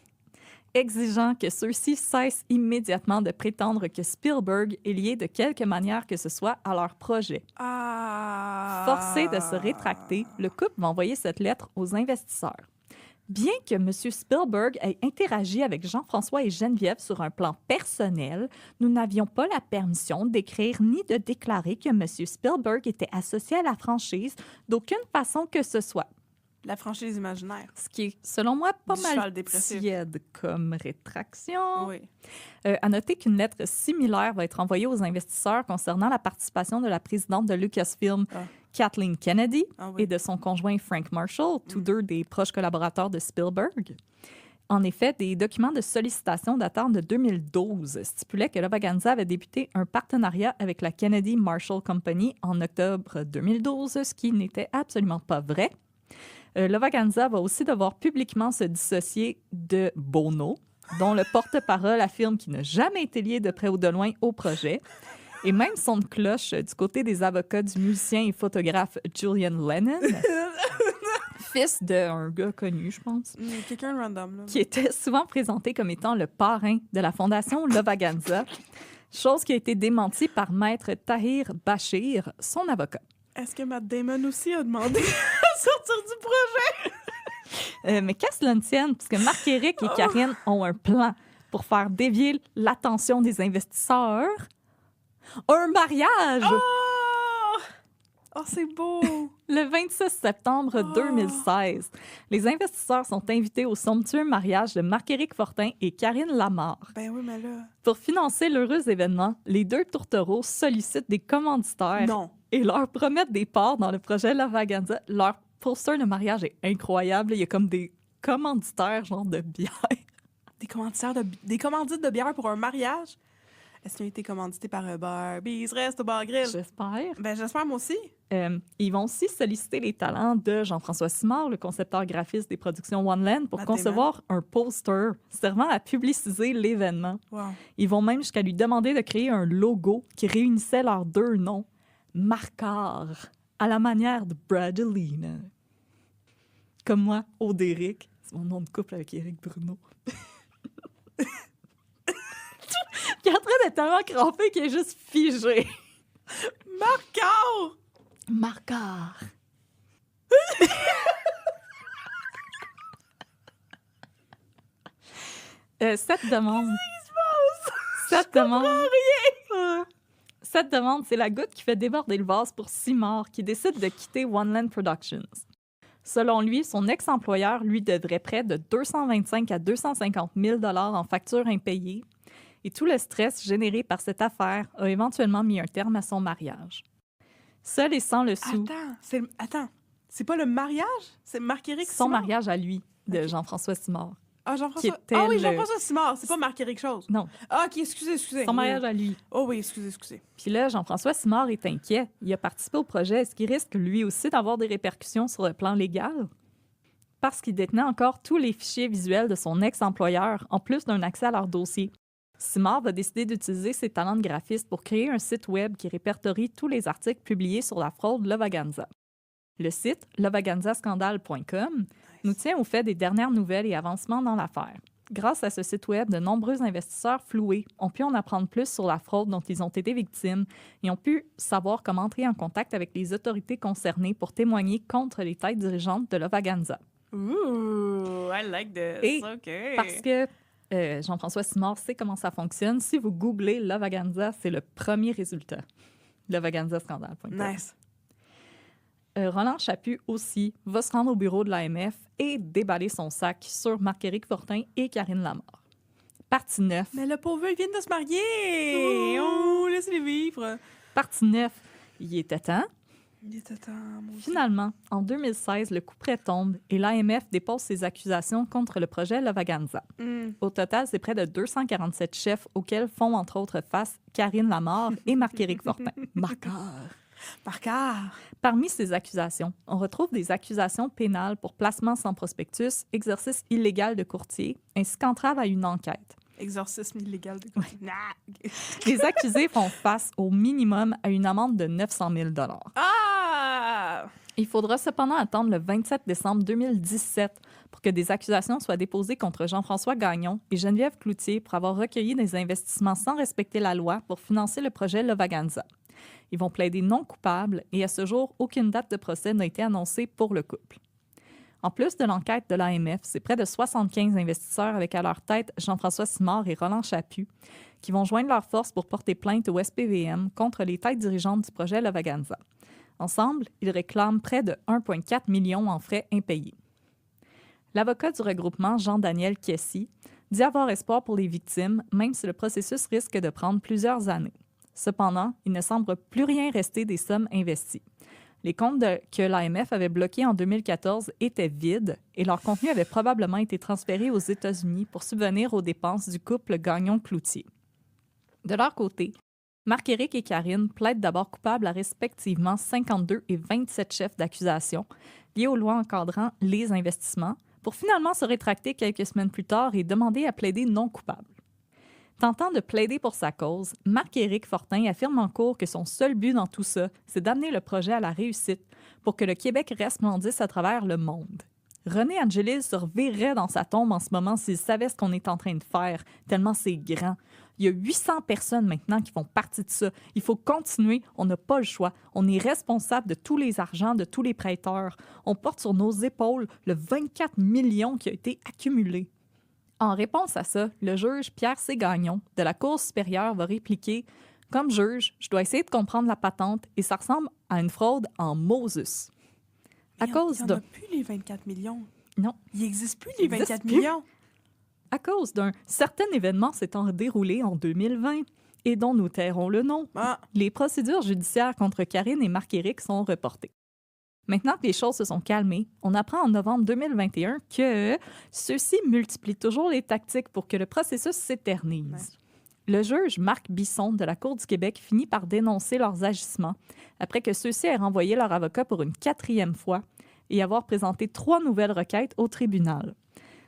exigeant que ceux-ci cessent immédiatement de prétendre que Spielberg est lié de quelque manière que ce soit à leur projet. Ah. Forcé de se rétracter, le couple va envoyer cette lettre aux investisseurs. Bien que M. Spielberg ait interagi avec Jean-François et Geneviève sur un plan personnel, nous n'avions pas la permission d'écrire ni de déclarer que M. Spielberg était associé à la franchise d'aucune façon que ce soit. La franchise imaginaire. Ce qui est, selon moi, pas Du mal cheval dépressif. tiède comme rétraction. Oui. À noter qu'une lettre similaire va être envoyée aux investisseurs concernant la participation de la présidente de Lucasfilm, Kathleen Kennedy, et de son conjoint Frank Marshall, tous deux des proches collaborateurs de Spielberg. En effet, des documents de sollicitation datant de 2012 stipulaient que Lavaganza avait débuté un partenariat avec la Kennedy Marshall Company en octobre 2012, ce qui n'était absolument pas vrai. Lavaganza va aussi devoir publiquement se dissocier de Bono, dont le porte-parole affirme qu'il n'a jamais été lié de près ou de loin au projet. Et même son de cloche du côté des avocats du musicien et photographe Julian Lennon, fils d'un gars connu, je pense, Quelqu'un de random. Là. qui était souvent présenté comme étant le parrain de la fondation Lavaganza, chose qui a été démentie par Maître Tahir Bachir, son avocat. Est-ce que Matt Damon aussi a demandé à sortir du projet? Mais qu'à cela ne tienne, puisque Marc-Éric et Karine ont un plan pour faire dévier l'attention des investisseurs. Un mariage! Oh, c'est beau! Le 26 septembre 2016, les investisseurs sont invités au somptueux mariage de Marc-Éric Fortin et Karine Lamarre. Ben oui, mais là... Pour financer l'heureux événement, les deux tourtereaux sollicitent des commanditaires et leur promettent des parts dans le projet Lavaganza. Leur poster de mariage est incroyable. Il y a comme des commanditaires, genre de bière. Des commandites de bière pour un mariage? Est-ce qu'ils ont été commandités par Barbies Resto Bar Grill? J'espère. Ben, j'espère, moi aussi. Ils vont aussi solliciter les talents de Jean-François Simard, le concepteur graphiste des productions One Land, pour concevoir un poster servant à publiciser l'événement. Wow. Ils vont même jusqu'à lui demander de créer un logo qui réunissait leurs deux noms, Marcard, à la manière de Bradleyna. Comme moi, Audéric, c'est mon nom de couple avec Éric Bruno. Qui est en train d'être tellement crampé qu'il est juste figé. Marcard! Marcard. Cette demande... Cette demande, c'est la goutte qui fait déborder le vase pour Simard, qui décide de quitter One Land Productions. Selon lui, son ex-employeur lui devrait près de 225 à 250 000 $ en factures impayées. Et tout le stress généré par cette affaire a éventuellement mis un terme à son mariage. Seul et sans le sou... Attends, c'est pas le mariage? C'est Marc-Éric Son Simard? mariage à lui, de Jean-François Simard. Ah, Jean-François... oui, Jean-François Simard, c'est pas Marc-Éric Chose. Non. Ah, OK, excusez. Son mariage à lui. Oh oui, excusez. Puis là, Jean-François Simard est inquiet. Il a participé au projet. Est-ce qu'il risque lui aussi d'avoir des répercussions sur le plan légal? Parce qu'il détenait encore tous les fichiers visuels de son ex-employeur, en plus d'un accès à leur dossier. Simard va décider d'utiliser ses talents de graphiste pour créer un site web qui répertorie tous les articles publiés sur la fraude Lavaganza. Le site, lavaganzascandale.com, nous tient au fait des dernières nouvelles et avancements dans l'affaire. Grâce à ce site web, de nombreux investisseurs floués ont pu en apprendre plus sur la fraude dont ils ont été victimes et ont pu savoir comment entrer en contact avec les autorités concernées pour témoigner contre les têtes dirigeantes de Lavaganza. Ooh, I like this. Et OK. parce que Jean-François Simard sait comment ça fonctionne, si vous googlez Lavaganza, c'est le premier résultat. Lavaganzascandale.com. Nice. Roland Chaput aussi va se rendre au bureau de l'AMF et déballer son sac sur Marc-Éric Fortin et Karine Lamarre. Partie 9. Mais le pauvre, il vient de se marier! Oh, laissez-les vivre! Partie 9. Il était temps. Il était temps, mon Dieu. Finalement, en 2016, le coup près tombe et l'AMF dépose ses accusations contre le projet Lavaganza. Au total, c'est près de 247 chefs auxquels font entre autres face Karine Lamar et Marc-Éric Fortin. Marquard! Parmi ces accusations, on retrouve des accusations pénales pour placement sans prospectus, exercice illégal de courtier, ainsi qu'entrave à une enquête. Exorcisme illégal de Les accusés font face au minimum à une amende de 900 000 $. Ah! Il faudra cependant attendre le 27 décembre 2017 pour que des accusations soient déposées contre Jean-François Gagnon et Geneviève Cloutier pour avoir recueilli des investissements sans respecter la loi pour financer le projet Lavaganza. Ils vont plaider non coupables et à ce jour, aucune date de procès n'a été annoncée pour le couple. En plus de l'enquête de l'AMF, c'est près de 75 investisseurs avec à leur tête Jean-François Simard et Roland Chaput qui vont joindre leurs forces pour porter plainte au SPVM contre les têtes dirigeantes du projet Lavaganza. Ensemble, ils réclament près de 1,4 million en frais impayés. L'avocat du regroupement, Jean-Daniel Kessy, dit avoir espoir pour les victimes, même si le processus risque de prendre plusieurs années. Cependant, il ne semble plus rien rester des sommes investies. Les comptes que l'AMF avait bloqués en 2014 étaient vides et leur contenu avait probablement été transféré aux États-Unis pour subvenir aux dépenses du couple Gagnon-Cloutier. De leur côté, Marc-Éric et Karine plaident d'abord coupables à respectivement 52 et 27 chefs d'accusation liés aux lois encadrant les investissements pour finalement se rétracter quelques semaines plus tard et demander à plaider non coupable. Tentant de plaider pour sa cause, Marc-Éric Fortin affirme en cours que son seul but dans tout ça, c'est d'amener le projet à la réussite pour que le Québec resplendisse à travers le monde. René Angelis se reverrait dans sa tombe en ce moment s'il savait ce qu'on est en train de faire, tellement c'est grand. Il y a 800 personnes maintenant qui font partie de ça. Il faut continuer, on n'a pas le choix. On est responsable de tous les argents, de tous les prêteurs. On porte sur nos épaules le 24 millions qui a été accumulé. En réponse à ça, le juge Pierre C. Gagnon de la Cour supérieure va répliquer « Comme juge, je dois essayer de comprendre la patente et ça ressemble à une fraude en Moses. » À cause Il n'y en a plus les 24 millions. Non. Il n'existe plus les 24 millions. À cause d'un certain événement s'étant déroulé en 2020 et dont nous tairons le nom, les procédures judiciaires contre Karine et Marc-Éric sont reportées. Maintenant que les choses se sont calmées, on apprend en novembre 2021 que ceux-ci multiplient toujours les tactiques pour que le processus s'éternise. Ouais. Le juge Marc Bisson de la Cour du Québec finit par dénoncer leurs agissements après que ceux-ci aient renvoyé leur avocat pour une 4e fois et avoir présenté 3 nouvelles requêtes au tribunal.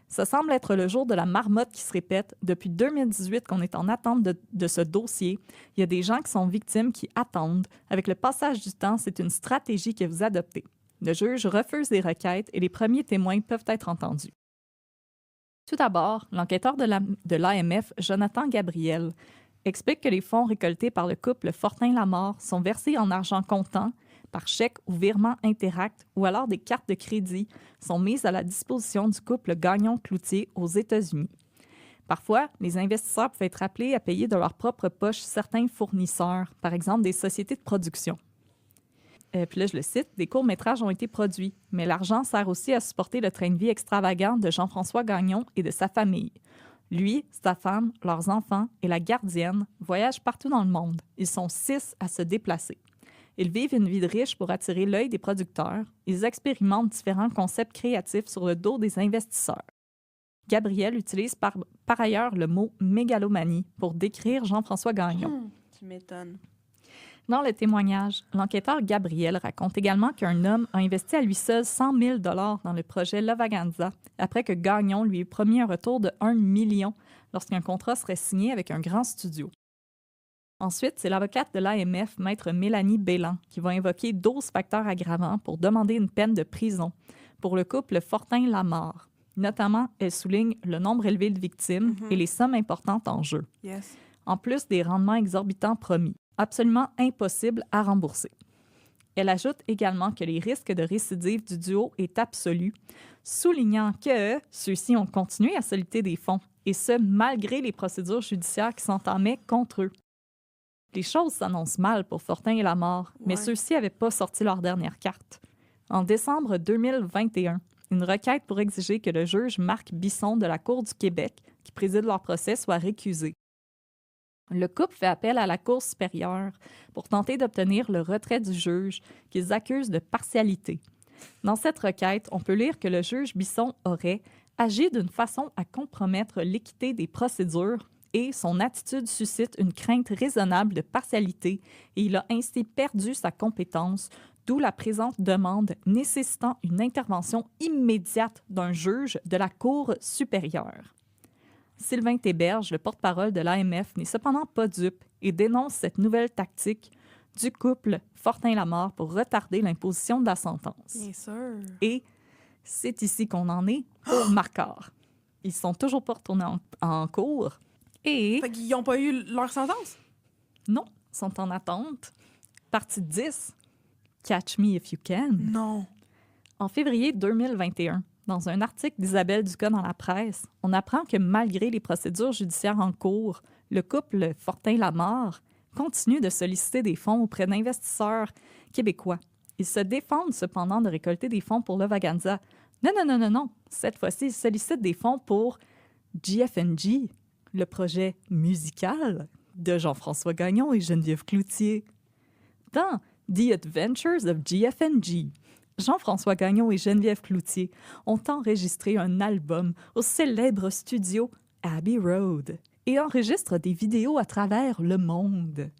Ça semble être le jour de la marmotte qui se répète. Depuis 2018 qu'on est en attente de ce dossier. Il y a des gens qui sont victimes, qui attendent. Avec le passage du temps, c'est une stratégie que vous adoptez. Le juge refuse les requêtes et les premiers témoins peuvent être entendus. Tout d'abord, l'enquêteur de l'AMF, Jonathan Gabriel, explique que les fonds récoltés par le couple Fortin-Lamar sont versés en argent comptant, par chèque ou virement Interact, ou alors des cartes de crédit sont mises à la disposition du couple Gagnon-Cloutier aux États-Unis. Parfois, les investisseurs peuvent être appelés à payer de leur propre poche certains fournisseurs, par exemple des sociétés de production. Puis là, je le cite, « Des courts-métrages ont été produits, mais l'argent sert aussi à supporter le train de vie extravagant de Jean-François Gagnon et de sa famille. Lui, sa femme, leurs enfants et la gardienne voyagent partout dans le monde. Ils sont 6 à se déplacer. Ils vivent une vie de riche pour attirer l'œil des producteurs. Ils expérimentent différents concepts créatifs sur le dos des investisseurs. » Gabriel utilise par ailleurs le mot « mégalomanie » pour décrire Jean-François Gagnon. Tu m'étonnes. Dans le témoignage, l'enquêteur Gabriel raconte également qu'un homme a investi à lui seul 100 000 $ dans le projet Lavaganza après que Gagnon lui ait promis un retour de 1 million lorsqu'un contrat serait signé avec un grand studio. Ensuite, c'est l'avocate de l'AMF, maître Mélanie Bélan, qui va invoquer 12 facteurs aggravants pour demander une peine de prison pour le couple Fortin-Lamar. Notamment, elle souligne le nombre élevé de victimes et les sommes importantes en jeu. Yes. En plus des rendements exorbitants promis, absolument impossibles à rembourser. Elle ajoute également que les risques de récidive du duo est absolu, soulignant que ceux-ci ont continué à solliciter des fonds, et ce, malgré les procédures judiciaires qui s'entamaient contre eux. Les choses s'annoncent mal pour Fortin et Lamar, mais ceux-ci n'avaient pas sorti leur dernière carte. En décembre 2021, une requête pour exiger que le juge Marc Bisson de la Cour du Québec, qui préside leur procès, soit récusé. Le couple fait appel à la Cour supérieure pour tenter d'obtenir le retrait du juge qu'ils accusent de partialité. Dans cette requête, on peut lire que le juge Bisson aurait agi d'une façon à compromettre l'équité des procédures et son attitude suscite une crainte raisonnable de partialité et il a ainsi perdu sa compétence, d'où la présente demande nécessitant une intervention immédiate d'un juge de la Cour supérieure. Sylvain Théberge, le porte-parole de l'AMF, n'est cependant pas dupe et dénonce cette nouvelle tactique du couple Fortin-Lamarre pour retarder l'imposition de la sentence. Bien sûr. Et c'est ici qu'on en est pour Marquard. Ils sont toujours pas retournés en cours et... Fait qu'ils n'ont pas eu leur sentence? Non, sont en attente. Partie 10, Catch Me If You Can. Non. En février 2021, dans un article d'Isabelle Ducas dans la presse, on apprend que malgré les procédures judiciaires en cours, le couple Fortin-Lamarre continue de solliciter des fonds auprès d'investisseurs québécois. Ils se défendent cependant de récolter des fonds pour le Vaganza. Non. Cette fois-ci, ils sollicitent des fonds pour GFNG, le projet musical de Jean-François Gagnon et Geneviève Cloutier. Dans The Adventures of GFNG, Jean-François Gagnon et Geneviève Cloutier ont enregistré un album au célèbre studio Abbey Road et enregistrent des vidéos à travers le monde.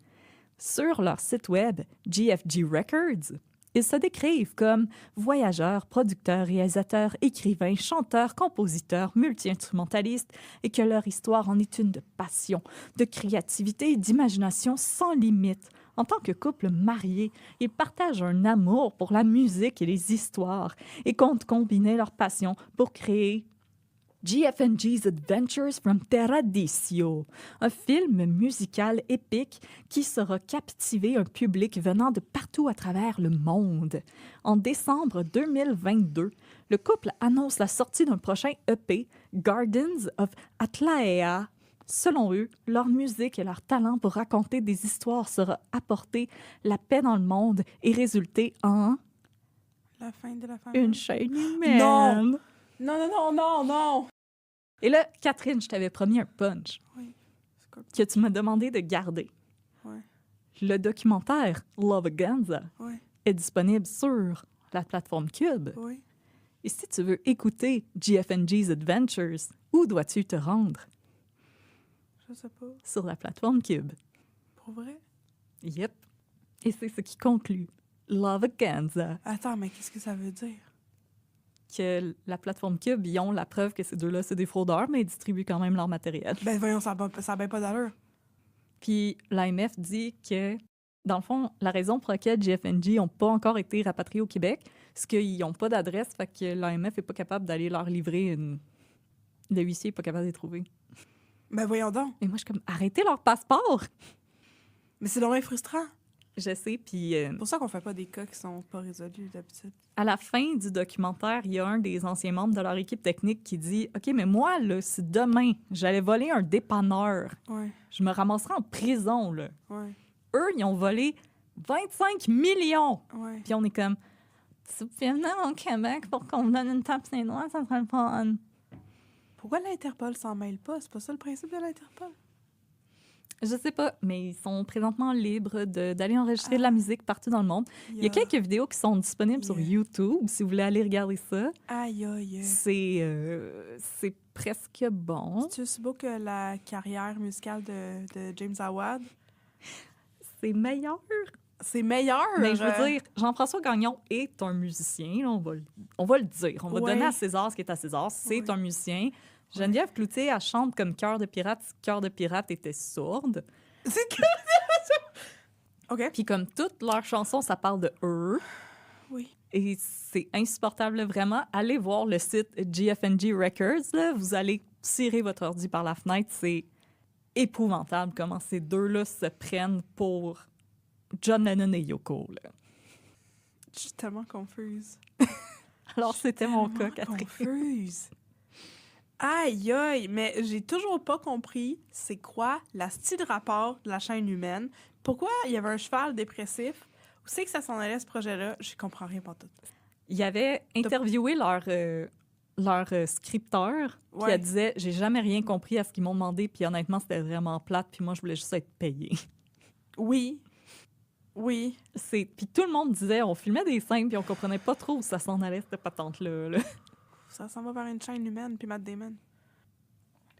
Sur leur site web GFG Records, ils se décrivent comme voyageurs, producteurs, réalisateurs, écrivains, chanteurs, compositeurs, multi-instrumentalistes et que leur histoire en est une de passion, de créativité et d'imagination sans limite. En tant que couple marié, ils partagent un amour pour la musique et les histoires et comptent combiner leur passion pour créer GFNG's Adventures from Terradisio, un film musical épique qui saura captiver un public venant de partout à travers le monde. En décembre 2022, le couple annonce la sortie d'un prochain EP, Gardens of Atlaea. Selon eux, leur musique et leur talent pour raconter des histoires sera apporter la paix dans le monde et résulter en... La fin de la fin. Une chaîne humaine. Non! Non! Et là, Catherine, je t'avais promis un punch Oui. C'est cool. que tu m'as demandé de garder. Ouais. Le documentaire Loveganza Ouais. est disponible sur la plateforme Cube. Oui. Et si tu veux écouter GFNG's Adventures, où dois-tu te rendre? Je sais pas. Sur la plateforme Cube. Pour vrai? Yep. Et c'est ce qui conclut Loveganza. Attends, mais qu'est-ce que ça veut dire? Que la plateforme Cube, ils ont la preuve que ces deux-là, c'est des fraudeurs, mais ils distribuent quand même leur matériel. Ben voyons, ça a bien pas d'allure. Puis l'AMF dit que, dans le fond, la raison pour laquelle GFNG n'ont pas encore été rapatriés au Québec, c'est qu'ils n'ont pas d'adresse, fait que l'AMF n'est pas capable d'aller leur livrer une... Le huissier n'est pas capable de les trouver. Ben voyons donc. Et moi, je suis comme, arrêtez leur passeport! Mais c'est vraiment frustrant. Je sais, puis C'est pour ça qu'on fait pas des cas qui sont pas résolus d'habitude. à la fin du documentaire, il y a un des anciens membres de leur équipe technique qui dit « OK, mais moi, là, si demain, j'allais voler un dépanneur, Ouais. je me ramasserais en prison, là. » Ouais. Eux, ils ont volé 25 millions! Ouais. Puis on est comme, si vous pouvez venir au Québec pour qu'on vous donne une tape sur les doigts, ça serait le fun. Pourquoi l'Interpol s'en mêle pas? C'est pas ça le principe de l'Interpol? Je sais pas, mais ils sont présentement libres d'aller enregistrer de la musique partout dans le monde. Il y a quelques vidéos qui sont disponibles sur YouTube, si vous voulez aller regarder ça. Aïe. C'est presque bon. C'est aussi beau que la carrière musicale de James Awad? C'est meilleur. C'est meilleur! Mais je veux dire, Jean-François Gagnon est un musicien, là, on va le dire. On va donner à César ce qui est à César. C'est un musicien. Geneviève Cloutier, elle chante comme Cœur de pirate. Cœur de pirate était sourde. C'est que... OK. Puis comme toutes leurs chansons, ça parle de eux. Oui. Et c'est insupportable, là, vraiment. Allez voir le site GFNG Records. Là. Vous allez tirer votre ordi par la fenêtre. C'est épouvantable comment ces deux-là se prennent pour John Lennon et Yoko. Là. Je suis tellement confuse. Alors, c'était mon cas, Catherine. Confuse. Aïe, mais j'ai toujours pas compris c'est quoi la style de rapport de la chaîne humaine. Pourquoi il y avait un cheval dépressif? Où c'est que ça s'en allait, ce projet-là? Je comprends rien pas tout. Ils avaient interviewé leur scripteur, puis Ouais. elle disait « J'ai jamais rien compris à ce qu'ils m'ont demandé, puis honnêtement, c'était vraiment plate, puis moi, je voulais juste être payée. Oui. Oui. » Puis tout le monde disait « On filmait des scènes, puis on comprenait pas trop où ça s'en allait, cette patente-là. Là. » Ça s'en va vers une chaîne humaine, puis Matt Damon.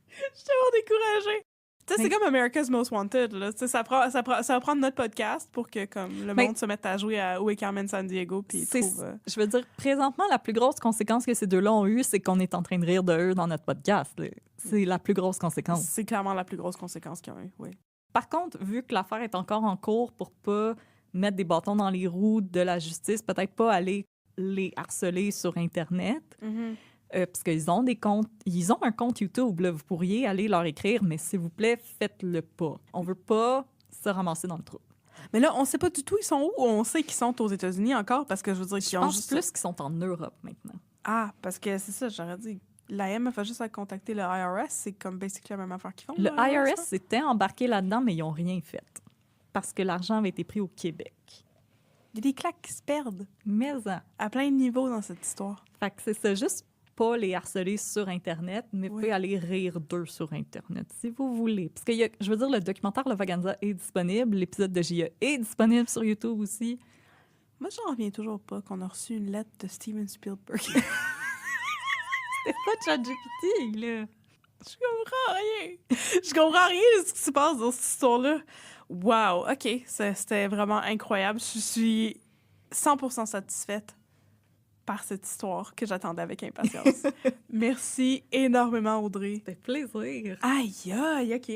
Je suis tellement découragée. Tu sais, c'est comme America's Most Wanted, là. Tu sais, ça va prendre notre podcast pour que, comme, le monde se mette à jouer à Où est Carmen Sandiego, puis trouve... Je veux dire, présentement, la plus grosse conséquence que ces deux-là ont eue, c'est qu'on est en train de rire de eux dans notre podcast. Là. C'est la plus grosse conséquence. C'est clairement la plus grosse conséquence qu'ils ont eue, oui. Par contre, vu que l'affaire est encore en cours pour pas mettre des bâtons dans les roues de la justice, peut-être pas aller les harceler sur Internet, parce qu'ils ont des comptes, ils ont un compte YouTube, là, vous pourriez aller leur écrire, mais s'il vous plaît, faites-le pas. On veut pas se ramasser dans le trou. Mais là, on sait pas du tout ils sont où, ou on sait qu'ils sont aux États-Unis encore, parce que je veux dire qu'ils Je ont pense juste... plus qu'ils sont en Europe maintenant. Ah, parce que c'est ça, j'aurais dit... L'AMF a juste à contacter le IRS, c'est comme basically la même affaire qu'ils font. Le là, IRS ça? s'était embarqué là-dedans, mais ils n'ont rien fait. Parce que l'argent avait été pris au Québec. Il y a des claques qui se perdent Mais à plein de niveaux dans cette histoire. fait que c'est ça, juste pas les harceler sur Internet, mais vous Oui. pouvez aller rire d'eux sur Internet, si vous voulez. Parce que, je veux dire, le documentaire Le Vaganza est disponible, l'épisode de J.A. est disponible sur YouTube aussi. Moi, j'en reviens toujours pas qu'on a reçu une lettre de Steven Spielberg. C'est pas ChatGPT, là. Je comprends rien. Je comprends rien de ce qui se passe dans cette histoire-là. Wow, OK. C'était vraiment incroyable. Je suis 100% satisfaite par cette histoire que j'attendais avec impatience. Merci énormément, Audrey. Ça fait plaisir. Aïe, aïe, OK.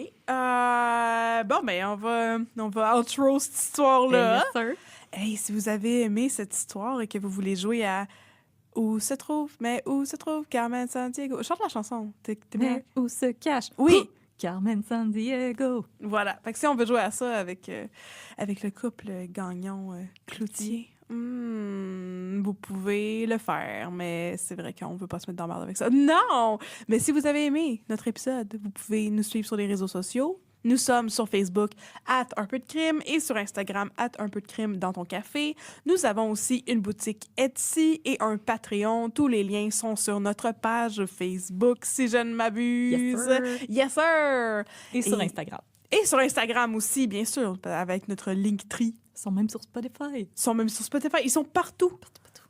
Bon, ben, on va outro cette histoire-là. Yes, sir. Hey, si vous avez aimé cette histoire et que vous voulez jouer à où se trouve Carmen Sandiego? Chante la chanson. T'es bien? Mais où se cache? Oui. Carmen Sandiego. Voilà. Fait que si on veut jouer à ça avec le couple Gagnon-Cloutier, vous pouvez le faire, mais c'est vrai qu'on veut pas se mettre dans la merde avec ça. Non! Mais si vous avez aimé notre épisode, vous pouvez nous suivre sur les réseaux sociaux. Nous sommes sur Facebook @unpeaudecrime et sur Instagram @unpeaudecrime dans ton café. Nous avons aussi une boutique Etsy et un Patreon. Tous les liens sont sur notre page Facebook, si je ne m'abuse. Yes, sir! Et sur Instagram. Et sur Instagram aussi, bien sûr, avec notre Linktree. Ils sont même sur Spotify. Ils sont même sur Spotify. Ils sont partout.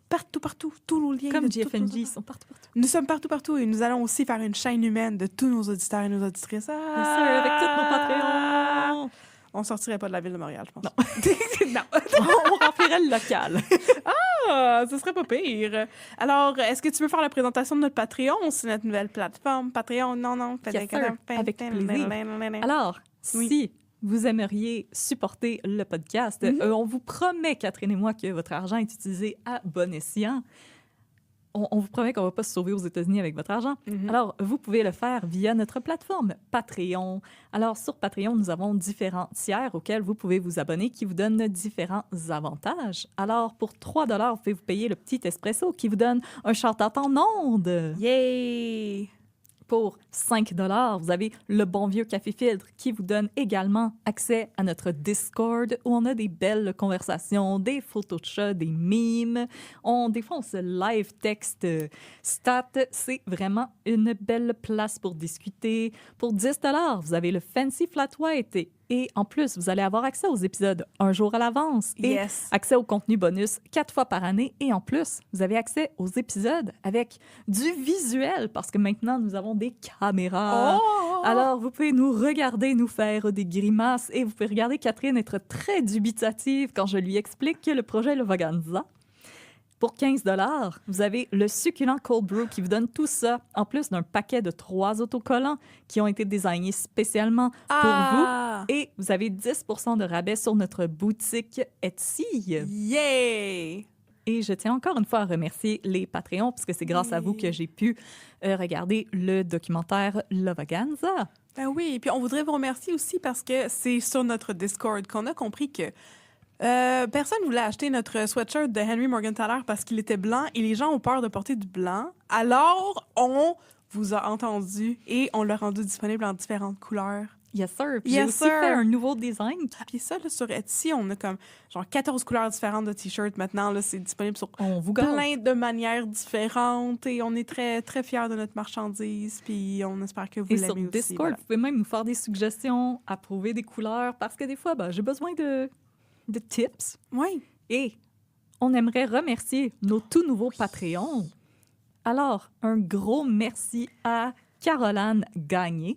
Partout. Tous nos liens. Comme de toutes GFNG, nos- ils sont partout. Nous sommes partout. Et nous allons aussi faire une chaîne humaine de tous nos auditeurs et nos auditrices. Bien sûr, avec tous nos Patreons. On sortirait pas de la ville de Montréal, je pense. Non. Non. On remplirait le local. Ah, ce serait pas pire. Alors, est-ce que tu veux faire la présentation de notre Patreon? C'est notre nouvelle plateforme. Patreon, non. Yes, sir. Avec plaisir. Alors, Oui. si vous aimeriez supporter le podcast, on vous promet, Catherine et moi, que votre argent est utilisé à bon escient. On vous promet qu'on ne va pas se sauver aux États-Unis avec votre argent. Alors, vous pouvez le faire via notre plateforme Patreon. Alors, sur Patreon, nous avons différents tiers auxquels vous pouvez vous abonner qui vous donnent différents avantages. Alors, pour 3 $, vous pouvez vous payer le petit espresso qui vous donne un shout-out en ondes. Yay! Pour 5 $, vous avez le bon vieux café filtre qui vous donne également accès à notre Discord où on a des belles conversations, des photos de chats, des memes. Des fois, on se live texte stat. C'est vraiment une belle place pour discuter. Pour 10 $, vous avez le Fancy Flat White et en plus, vous allez avoir accès aux épisodes un jour à l'avance et Yes. accès au contenu bonus 4 fois par année. Et en plus, vous avez accès aux épisodes avec du visuel parce que maintenant, nous avons des caméras. Oh! Alors, vous pouvez nous regarder, nous faire des grimaces et vous pouvez regarder Catherine être très dubitative quand je lui explique que le projet Le Vaganza. Pour 15 $, vous avez le succulent Cold Brew qui vous donne tout ça, en plus d'un paquet de 3 autocollants qui ont été designés spécialement pour vous. Et vous avez 10 % de rabais sur notre boutique Etsy. Yay! Et je tiens encore une fois à remercier les Patreons, parce que c'est grâce à vous que j'ai pu regarder le documentaire Le Vaganza. Ben oui, puis on voudrait vous remercier aussi parce que c'est sur notre Discord qu'on a compris que personne ne voulait acheter notre sweatshirt de Henry Morgenthaler parce qu'il était blanc et les gens ont peur de porter du blanc. Alors, on vous a entendu et on l'a rendu disponible en différentes couleurs Yes, sir. Puis Yes, j'ai aussi sir. fait un nouveau design. Puis ça, là, sur Etsy, on a comme genre 14 couleurs différentes de t-shirts maintenant. Là, c'est disponible sur On vous gâte. plein de manières différentes et on est très, très fiers de notre marchandise. Puis on espère que vous Et sur l'aimez aussi. Discord, Voilà. vous pouvez même nous faire des suggestions, approuver des couleurs, parce que des fois, j'ai besoin de tips. Oui. Et on aimerait remercier nos tout nouveaux Patreons. Alors, un gros merci à Caroline Gagné.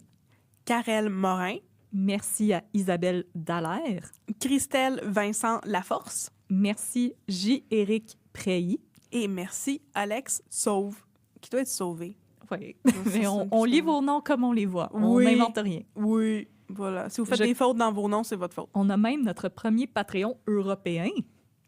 Karel Morin, Merci à Isabelle Dallaire. Christelle Vincent Laforce Merci J. Éric Preilly. et merci Alex Sauve, qui doit être sauvé. Oui, ça, mais c'est on lit vos noms comme on les voit. On Oui. n'invente rien. Oui, voilà. Si vous faites Je- des fautes dans vos noms, c'est votre faute. On a même notre premier Patreon européen.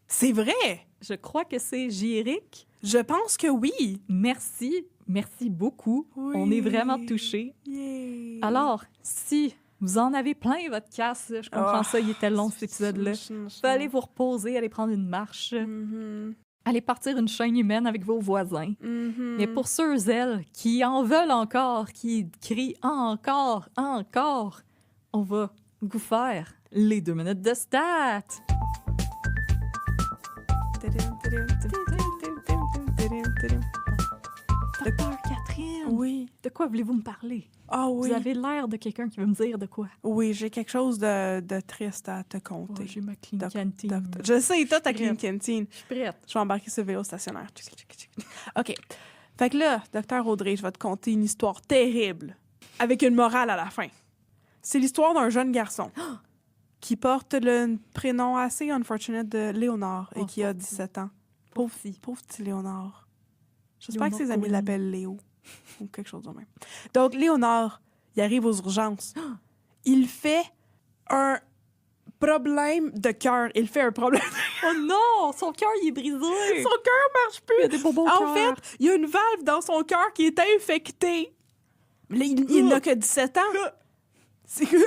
C'est vrai! Je crois que c'est J. Éric. Je pense que oui. Merci. Merci beaucoup. Oui. On est vraiment touchés. Yay. Alors, si vous en avez plein votre casse, je comprends Ah, ça, il était long cet épisode-là. Vous pouvez aller vous reposer, aller prendre une marche, Mhm. aller partir une chaîne humaine avec vos voisins. Mhm. Mais pour ceux, elles, qui en veulent encore, qui crient encore, encore, on va vous faire les 2 minutes de stats. Docteur Catherine, Oui. de quoi voulez-vous me parler? Ah oui. Vous avez l'air de quelqu'un qui veut me dire de quoi. Oui, j'ai quelque chose de triste à te conter. Oh, j'ai ma clean Doc- canteen. Docteur. Je sais, toi, ta clean Prête. canteen. Je suis prête. Je vais embarquer sur le vélo stationnaire. OK. Fait que là, docteur Audrey, je vais te conter une histoire terrible avec une morale à la fin. C'est l'histoire d'un jeune garçon qui porte le prénom assez unfortunate de Léonard et Oh, qui a pauvre petit. 17 ans. Pauvre petit Léonard. J'espère que Léonard ses amis Pauline. l'appellent Léo ou quelque chose de même. Donc, Léonard, il arrive aux urgences. Il fait un problème de cœur. Il fait un problème. Oh non! Son cœur, il est brisé! Son cœur marche plus. Il y a des bobos au En cœur. fait, il y a une valve dans son cœur qui est infectée. Mais il n'a que 17 ans. C'est que...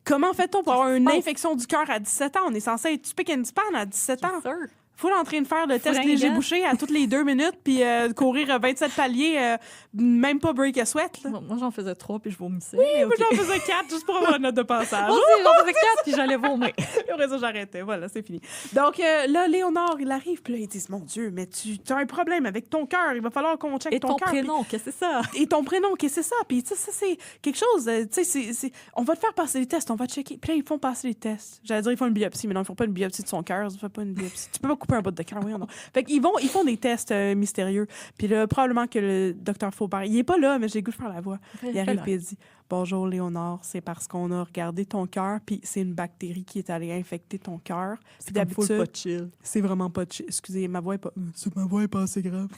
Comment fait-on pour avoir une passe? infection du cœur à 17 ans? On est censé être spick and span à 17 ans. Yes, sir. Faut en train de faire le test Fringant. léger bouché à toutes les 2 minutes puis courir 27 paliers, même pas break a sweat. Là. Moi, j'en faisais 3 puis je vomissais. Oui, Moi, j'en faisais 4 juste pour avoir une note de passage. Moi aussi, j'en faisais 4 puis j'allais vomir. Et après ça, j'arrêtais. Voilà, c'est fini. Donc là, Léonard, il arrive, puis là, ils disent, mon Dieu, mais tu as un problème avec ton cœur. Il va falloir qu'on check Et ton cœur. prénom, qu'est-ce que c'est ça? Et ton prénom, qu'est-ce que c'est ça? Puis, tu sais, ça, c'est quelque chose, tu sais, on va te faire passer les tests, on va te checker. Puis là, ils font passer les tests. J'allais dire, ils font une biopsie, mais non, ils font pas une biopsie de son cœur, ils font pas une biopsie. Tu peux pas couper un bout de cœur, oui ou non? Fait qu'ils font des tests mystérieux. Puis là, probablement que le docteur Faubert, il est pas là, mais j'ai le goût de faire la voix. Il arrive et il dit, bonjour Léonard, c'est parce qu'on a regardé ton cœur, puis c'est une bactérie qui est allée infecter ton cœur. Puis d'habitude, chill. c'est vraiment pas chill. Excusez, ma voix est pas assez grave.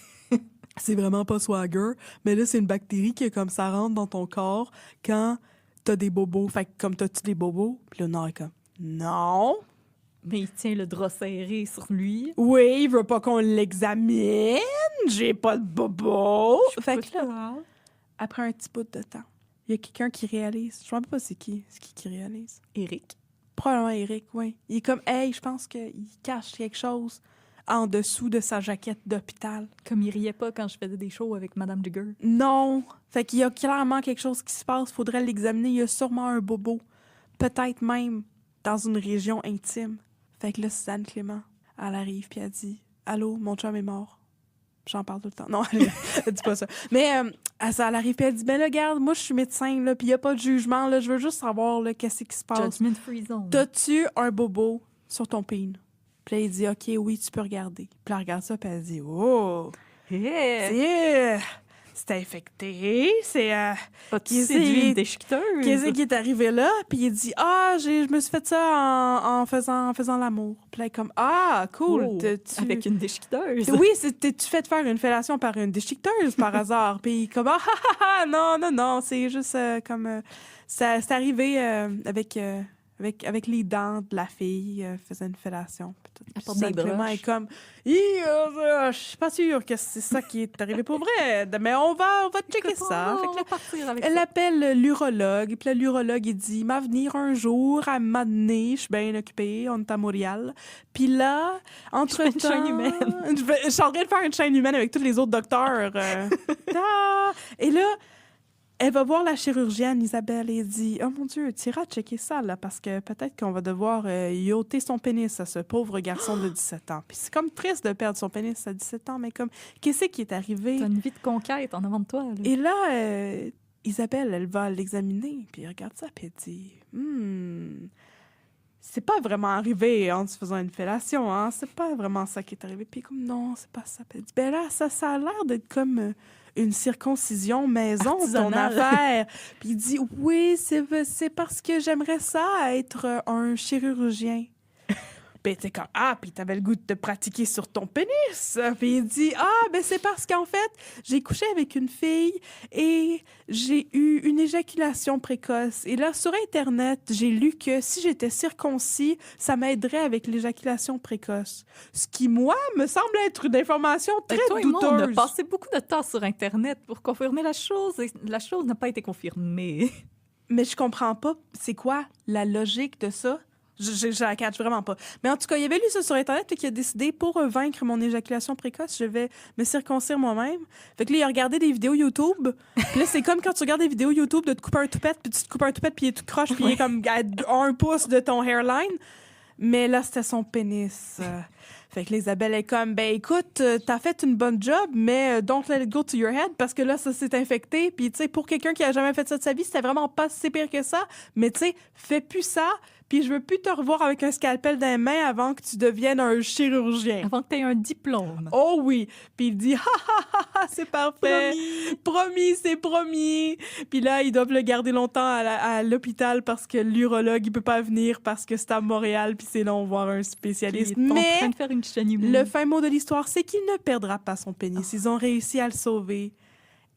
C'est vraiment pas swagger, mais là, c'est une bactérie qui est comme ça rentre dans ton corps quand t'as des bobos. Fait que comme t'as-tu des bobos? Puis Léonard est comme, non. Mais il tient le drap serré sur lui. Oui, il veut pas qu'on l'examine. J'ai pas de bobos. Fait que là, après un petit bout de temps, il y a quelqu'un qui réalise. Je ne sais pas c'est qui. C'est qui réalise? Éric. Probablement Eric, oui. Il est comme, hey, je pense qu'il cache quelque chose en dessous de sa jaquette d'hôpital. Comme il riait pas quand je faisais des shows avec Madame Jigger. Non. Fait qu'il y a clairement quelque chose qui se passe. Faudrait l'examiner. Il y a sûrement un bobo. Peut-être même dans une région intime. Fait que là, Suzanne Clément, elle arrive puis elle dit, allô, mon chum est mort. J'en parle tout le temps. Non, elle dit pas ça. Mais elle arrive puis elle dit, ben là, regarde, moi, je suis médecin, là, puis il n'y a pas de jugement, là. Je veux juste savoir, là, qu'est-ce qui se passe. Judgment Free Zone. T'as-tu un bobo sur ton pin? Puis là, il dit, OK, oui, tu peux regarder. Puis là, elle regarde ça, puis elle dit, oh, c'est infecté, c'est... As-tu Qu'est-ce séduit qui- une déchiqueteuse? Qu'est-ce qui est arrivé là? Puis il dit, je me suis fait ça en faisant l'amour. Puis là, elle est comme, cool. Oh, Tu- avec une déchiqueteuse. Oui, tu fais te faire une fellation par une déchiqueteuse par hasard. Puis comme, non, c'est juste comme... c'est arrivé avec les dents de la fille, faisait une fellation. Puis tout. Elle Puis porte des simplement, elle broches. est comme, je suis pas sûre que c'est ça qui est arrivé pour vrai, mais on va checker ça. Fait que On là, va partir avec elle ça. appelle l'urologue, puis l'urologue, il dit, m'a venir un jour, à m'amener, je suis bien occupée, on est à Montréal. Puis là, entre-temps... une chaîne humaine. Je suis en train de faire une chaîne humaine avec tous les autres docteurs. Et là, Elle va voir la chirurgienne, Isabelle, et dit « Oh mon Dieu, tu iras checker ça, là, parce que peut-être qu'on va devoir y ôter son pénis à ce pauvre garçon de 17 ans. » Puis c'est comme triste de perdre son pénis à 17 ans, mais comme, qu'est-ce qui est arrivé? T'as une vie de conquête en avant de toi. Là. Et là, Isabelle, elle va l'examiner, puis elle regarde ça, puis elle dit c'est pas vraiment arrivé en se faisant une fellation, hein? C'est pas vraiment ça qui est arrivé. » Puis comme « Non, c'est pas ça. » Puis elle dit « Ben là, ça a l'air d'être comme... une circoncision maison, ton affaire. » Puis il dit « Oui, c'est parce que j'aimerais ça être un chirurgien. » Puis t'es comme « Ah, puis t'avais le goût de te pratiquer sur ton pénis. » Puis il dit « Ah, ben c'est parce qu'en fait, j'ai couché avec une fille et j'ai eu une éjaculation précoce. Et là, sur Internet, j'ai lu que si j'étais circoncis, ça m'aiderait avec l'éjaculation précoce. Ce qui, moi, me semble être une information très toi douteuse. Et moi, on a passé beaucoup de temps sur Internet pour confirmer la chose et la chose n'a pas été confirmée. Mais je comprends pas, c'est quoi la logique de ça? Je la catch vraiment pas. Mais en tout cas, il avait lu ça sur Internet et qu'il a décidé, pour vaincre mon éjaculation précoce, je vais me circoncire moi-même. Fait que là, il a regardé des vidéos YouTube. Puis là, c'est comme quand tu regardes des vidéos YouTube de te couper un toupette, puis tu te coupes un toupette, puis il est tout croche, puis il est comme à 1 pouce de ton hairline. Mais là, c'était son pénis. Fait que Isabelle est comme, ben écoute, t'as fait une bonne job, mais don't let it go to your head, parce que là, ça s'est infecté. Puis, tu sais, pour quelqu'un qui a jamais fait ça de sa vie, c'était vraiment pas si pire que ça. Mais, tu sais, fais plus ça, puis je veux plus te revoir avec un scalpel dans les mains avant que tu deviennes un chirurgien. Avant que tu aies un diplôme. Oh oui! Puis il dit, ha ha ha ha, c'est parfait! Promis, c'est promis! Puis là, ils doivent le garder longtemps à l'hôpital parce que l'urologue, il peut pas venir parce que c'est à Montréal, puis c'est long voir un spécialiste. Il est en Mais train de faire une chenille. Le fin mot de l'histoire, c'est qu'il ne perdra pas son pénis. Ils ont réussi à le sauver.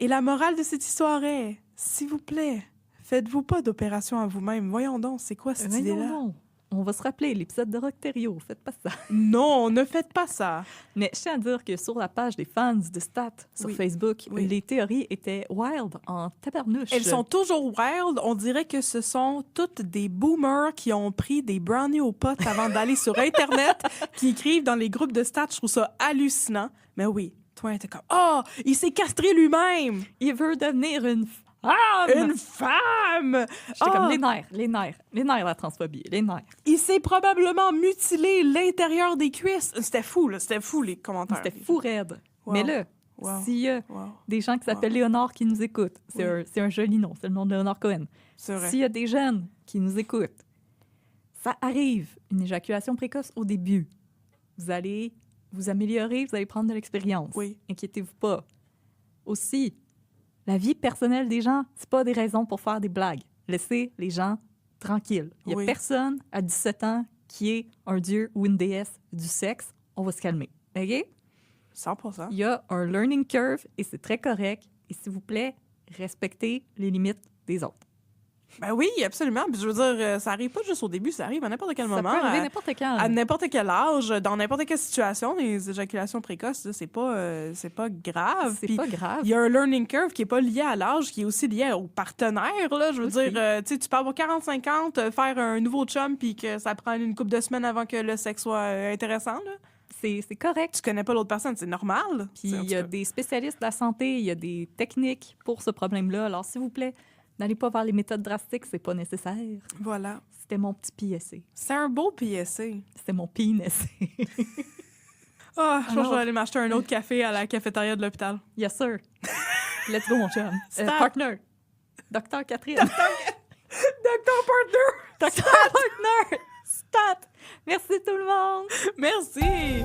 Et la morale de cette histoire est, s'il vous plaît, faites-vous pas d'opération à vous-même. Voyons donc, c'est quoi cette idée-là? Non. On va se rappeler l'épisode de Rockterio. Faites pas ça. Non, ne faites pas ça. Mais je tiens à dire que sur la page des fans de Stat sur Facebook, les théories étaient wild en tabarnouche. Elles sont toujours wild. On dirait que ce sont toutes des boomers qui ont pris des brownies aux potes avant d'aller sur Internet, qui écrivent dans les groupes de Stat. Je trouve ça hallucinant. Mais oui, toi, t'es comme « Oh, il s'est castré lui-même! Il veut devenir une femme! Une femme! J'étais comme les nerfs, la transphobie, les nerfs. Il s'est probablement mutilé l'intérieur des cuisses. C'était fou, les commentaires. C'était fou raide. Wow. Mais là, s'il y a des gens qui s'appellent Léonard qui nous écoutent, c'est un joli nom, c'est le nom de Léonard Cohen. C'est vrai. S'il y a des jeunes qui nous écoutent, ça arrive, une éjaculation précoce au début. Vous allez vous améliorer, vous allez prendre de l'expérience. Oui. Inquiétez-vous pas. Aussi, la vie personnelle des gens, c'est pas des raisons pour faire des blagues. Laissez les gens tranquilles. Il y a personne à 17 ans qui est un dieu ou une déesse du sexe. On va se calmer. OK? 100%. Il y a un learning curve et c'est très correct. Et s'il vous plaît, respectez les limites des autres. Ben oui, absolument. Puis je veux dire, ça arrive pas juste au début, ça arrive à n'importe quel moment. Ça peut arriver n'importe quand. À n'importe quel âge, dans n'importe quelle situation, les éjaculations précoces, là, c'est pas grave. C'est pas grave. Il y a un learning curve qui est pas lié à l'âge, qui est aussi lié au partenaire. Là. Je veux dire, tu peux avoir 40-50, faire un nouveau chum, puis que ça prend une couple de semaines avant que le sexe soit intéressant. Là. C'est correct. Tu connais pas l'autre personne, c'est normal. Puis il y a des spécialistes de la santé, il y a des techniques pour ce problème-là. Alors, s'il vous plaît, n'allez pas vers les méthodes drastiques, c'est pas nécessaire. Voilà. C'était mon petit PSC. C'est un beau PSC. C'était mon PNSC. Ah, je pense que je vais aller m'acheter un autre café à la cafétéria de l'hôpital. Yes, sir. Let's go, mon chum. Partner. Docteur Catherine. Docteur Partner. Docteur Partner. Stat. Merci tout le monde. Merci.